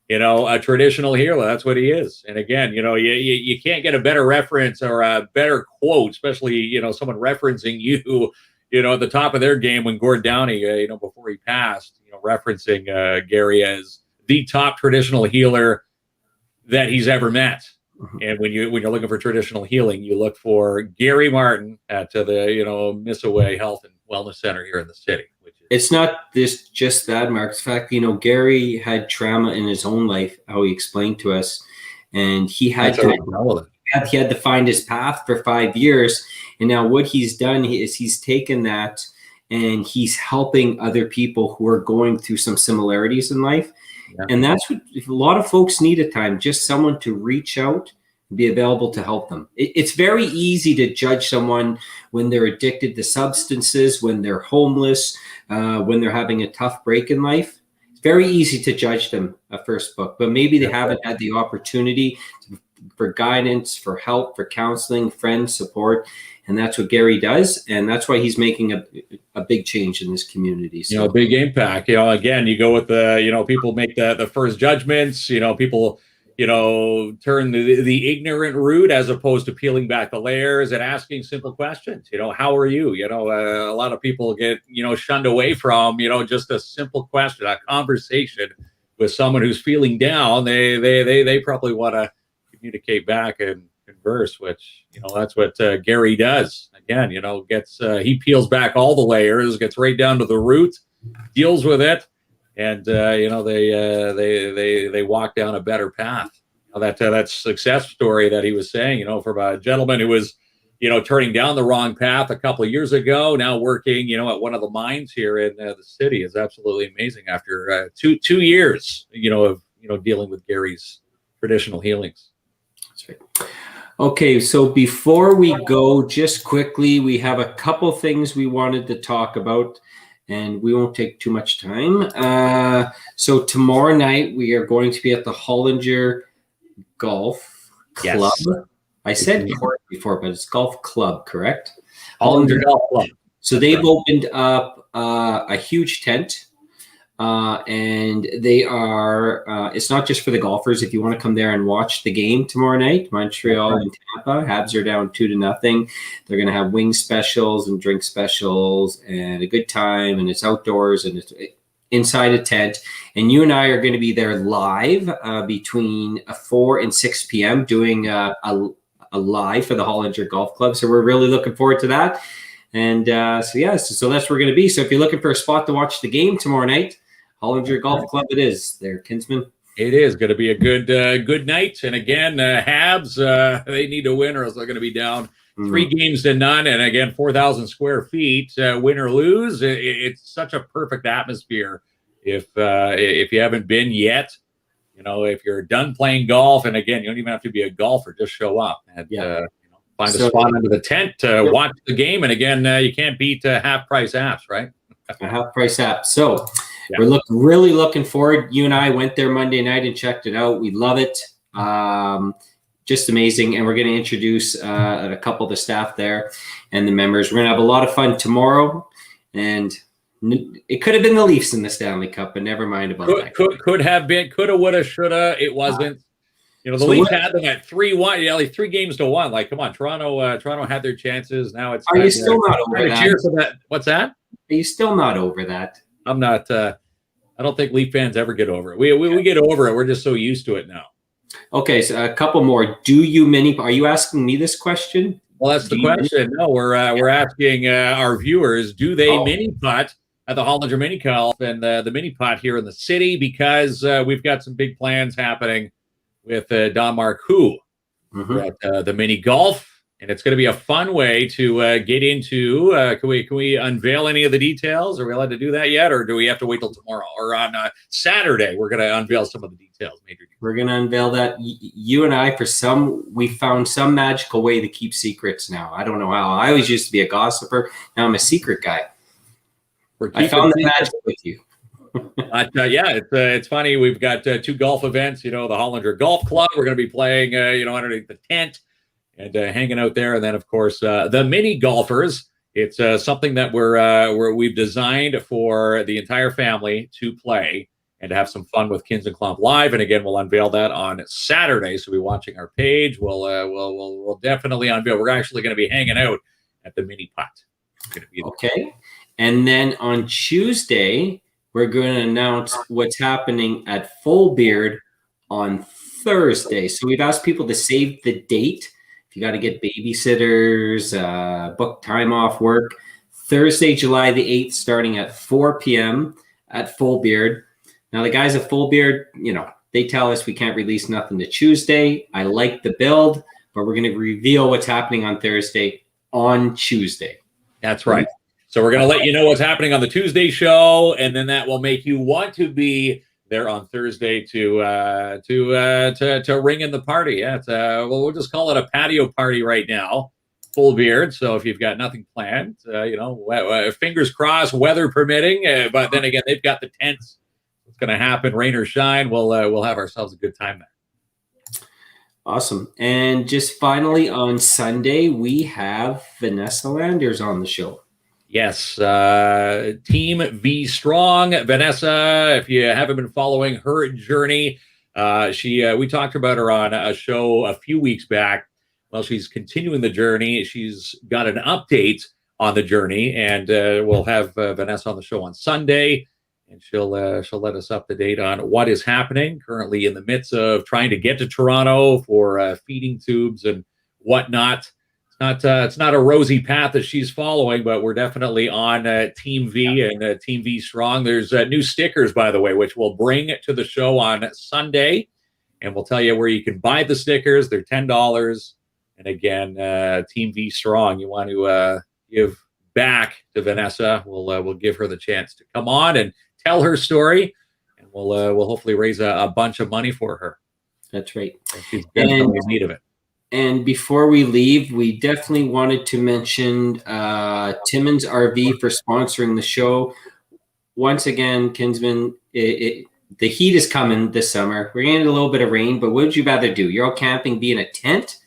a traditional healer. That's what he is. And again, you can't get a better reference or a better quote, especially, someone referencing you, at the top of their game when Gord Downey, before he passed, referencing Gary as the top traditional healer that he's ever met. Mm-hmm. And when you're looking for traditional healing, you look for Gary Martin at the Missaway Health and Wellness Center here in the city. It's not just that, Mark. In fact, Gary had trauma in his own life, how he explained to us, and he had he had to find his path for 5 years. And now what he's done is he's taken that and he's helping other people who are going through some similarities in life. Yeah. And that's what a lot of folks need at times, just someone to reach out and be available to help them. It's very easy to judge someone when they're addicted to substances, when they're homeless, when they're having a tough break in life. It's very easy to judge them at first book, but maybe they haven't had the opportunity for guidance, for help, for counseling, friends, support. And that's what Gary does. And that's why he's making a big change in this community. So, a big impact. Again, you go with the, people make the first judgments, people, turn the ignorant route as opposed to peeling back the layers and asking simple questions. How are you? A lot of people get, shunned away from, just a simple question, a conversation with someone who's feeling down. They probably want to communicate back and converse, which that's what Gary does. Again, he peels back all the layers, gets right down to the root, deals with it, and they walk down a better path. That success story that he was saying, from a gentleman who was turning down the wrong path a couple of years ago, now working at one of the mines here in the city, is absolutely amazing. After two years of dealing with Gary's traditional healings. That's right. Okay, so before we go, just quickly, we have a couple things we wanted to talk about, and we won't take too much time. So tomorrow night, we are going to be at the Hollinger Golf Club. Yes. I said court before, but it's golf club, correct? Hollinger Golf Club. So they've opened up a huge tent. And they are, it's not just for the golfers. If you want to come there and watch the game tomorrow night, Montreal and Tampa, Habs are down 2-0. They're going to have wing specials and drink specials and a good time. And it's outdoors and it's inside a tent. And you and I are going to be there live between 4 and 6 p.m. doing a live for the Hollinger Golf Club. So we're really looking forward to that. And so that's where we're going to be. So if you're looking for a spot to watch the game tomorrow night, Hollinger Golf Club it is there, Kinsman. It is going to be a good night. And again, Habs, they need to win or else they're going to be down 3-0. And again, 4,000 square feet, win or lose. It's such a perfect atmosphere. If you haven't been yet, if you're done playing golf, and again, you don't even have to be a golfer, just show up and find a spot under the tent to watch the game. And again, you can't beat half price apps, right? A half price app. So we're really looking forward. You and I went there Monday night and checked it out. We love it. Just amazing. And we're going to introduce a couple of the staff there and the members. We're going to have a lot of fun tomorrow. And it could have been the Leafs in the Stanley Cup, but never mind about that. Could have been. Coulda, woulda, shoulda. It wasn't. The Leafs had them at 3-1. Yeah, like 3-0. Like, come on, Toronto had their chances. Now it's. Are you still not over that? Cheers for that. What's that? Are you still not over that? I'm not. I don't think Leaf fans ever get over it. We get over it. We're just so used to it now. Okay, so a couple more. Are you asking me this question? Well, that's the question. No, we're asking our viewers: do they mini putt at the Hollinger Mini Golf and the mini putt here in the city? Because we've got some big plans happening with Don Marcoux at the mini golf. And it's going to be a fun way to get into. Can we unveil any of the details? Are we allowed to do that yet, or do we have to wait till tomorrow or on Saturday? We're going to unveil some of the details. We're going to unveil that. You and I, we found some magical way to keep secrets now. I don't know how. I always used to be a gossiper. Now I'm a secret guy. I found the magic with you. It's funny. We've got 2 golf events. The Hollinger Golf Club. We're going to be playing, underneath the tent. And hanging out there, and then of course the mini golfers. It's something that we've designed for the entire family to play and to have some fun with KINZ and KLOMP live. And again, we'll unveil that on Saturday. So be watching our page. We'll definitely unveil. We're actually going to be hanging out at the mini putt. Okay, and then on Tuesday we're going to announce what's happening at Full Beard on Thursday. So we've asked people to save the date. You got to get babysitters, book time off work. Thursday, July the 8th, starting at 4 p.m. at Full Beard. Now, the guys at Full Beard, they tell us we can't release nothing to Tuesday. I like the build, but we're going to reveal what's happening on Thursday on Tuesday. That's right. So we're going to let you know what's happening on the Tuesday show, and then that will make you want to be there on Thursday to ring in the party. Yeah, it's, we'll just call it a patio party right now. Full beard. So if you've got nothing planned, fingers crossed, weather permitting. But then again, they've got the tents. It's going to happen, rain or shine. We'll have ourselves a good time there. Awesome. And just finally on Sunday, we have Vanessa Landers on the show. Yes, Team V Strong. Vanessa, if you haven't been following her journey, we talked about her on a show a few weeks back. Well, she's continuing the journey. She's got an update on the journey, and we'll have Vanessa on the show on Sunday, and she'll let us up to date on what is happening. Currently in the midst of trying to get to Toronto for feeding tubes and whatnot. It's not a rosy path that she's following, but we're definitely on Team V and Team V Strong. There's new stickers, by the way, which we'll bring to the show on Sunday, and we'll tell you where you can buy the stickers. They're $10. And again, Team V Strong, you want to give back to Vanessa, we'll give her the chance to come on and tell her story, and we'll hopefully raise a bunch of money for her. That's right. She's definitely in need of it. And before we leave, we definitely wanted to mention Timmins RV for sponsoring the show. Once again, Kinsman, the heat is coming this summer. We're getting a little bit of rain, but what would you rather do? You're all camping, be in a tent,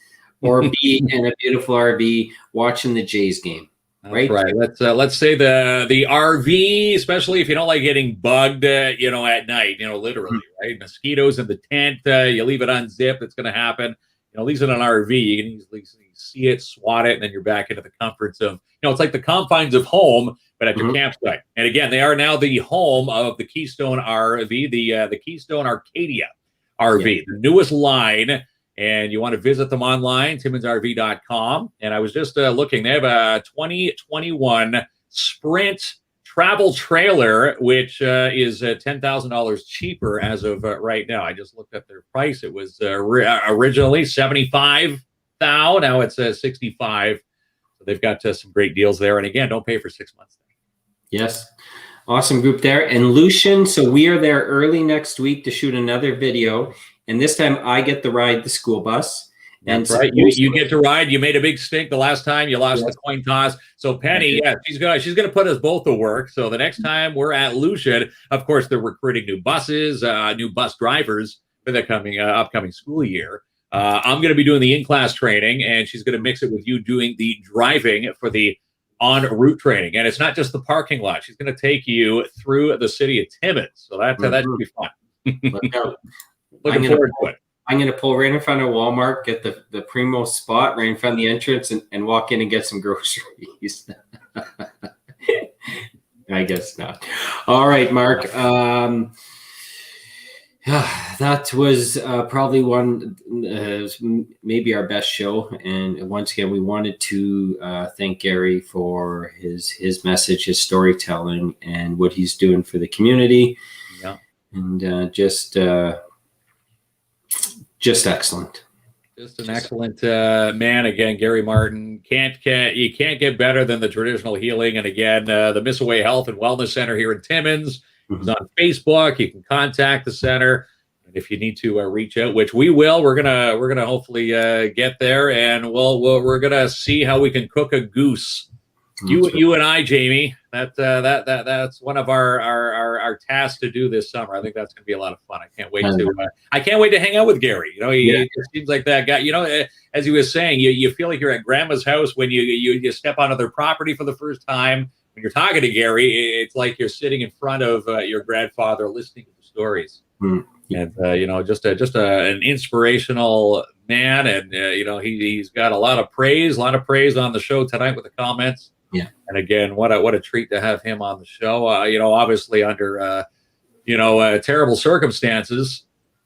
or be in a beautiful RV watching the Jays game? Right. That's right. Let's say the RV, especially if you don't like getting bugged, at night, literally, right? Mosquitoes in the tent, you leave it unzipped, it's going to happen. At least in an RV, you can easily see it, swat it, and then you're back into the comforts of, it's like the confines of home, but at your campsite. And again, they are now the home of the Keystone RV, the Keystone Arcadia RV, the newest line. And you want to visit them online, timminsrv.com. And I was just looking, they have a 2021 Sprint travel trailer, which is $10,000 cheaper as of right now. I just looked at their price. It was originally $75,000. Now it's $65,000. So they've got some great deals there. And again, don't pay for 6 months. Yes. Awesome group there. And Lucian, so we are there early next week to shoot another video. And this time I get to ride the school bus. And that's right. You get to ride. You made a big stink the last time. You lost the coin toss. So Penny, she's gonna put us both to work. So the next time we're at Lucian, of course, they're recruiting new buses, new bus drivers for the upcoming school year. I'm gonna be doing the in-class training, and she's gonna mix it with you doing the driving for the en route training. And it's not just the parking lot. She's gonna take you through the city of Timmins. So that should be fun. Looking forward to it. I'm going to pull right in front of Walmart, get the primo spot right in front of the entrance, and walk in and get some groceries. I guess not. All right, Mark. That was probably maybe our best show. And once again, we wanted to thank Gary for his message, his storytelling, and what he's doing for the community. Yeah. And just excellent. Just an excellent man. Again, Gary Martin. You can't get better than the traditional healing. And again, the Missaway Health and Wellness Center here in Timmins is on Facebook. You can contact the center, and if you need to reach out, which we will, we're gonna hopefully get there, and we're gonna see how we can cook a goose. You and I, Jamie. That's one of our tasks to do this summer. I think that's going to be a lot of fun. I can't wait to hang out with Gary. He seems like that guy. As he was saying, you feel like you're at grandma's house when you step onto their property for the first time. When you're talking to Gary, it's like you're sitting in front of your grandfather listening to the stories. And just an inspirational man, and he's got a lot of praise on the show tonight with the comments. Yeah. And again, what a treat to have him on the show. Obviously under terrible circumstances,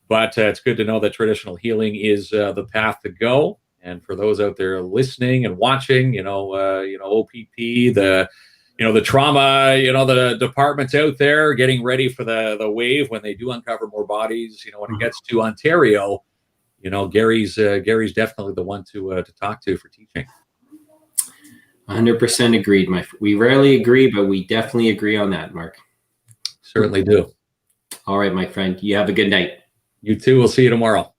but it's good to know that traditional healing is the path to go. And for those out there listening and watching, OPP, the trauma, the departments out there getting ready for the wave when they do uncover more bodies. When it gets to Ontario, Gary's definitely the one to talk to for teaching. 100% agreed, we rarely agree, but we definitely agree on that, Mark. Certainly do. All right, my friend. You have a good night. You too. We'll see you tomorrow.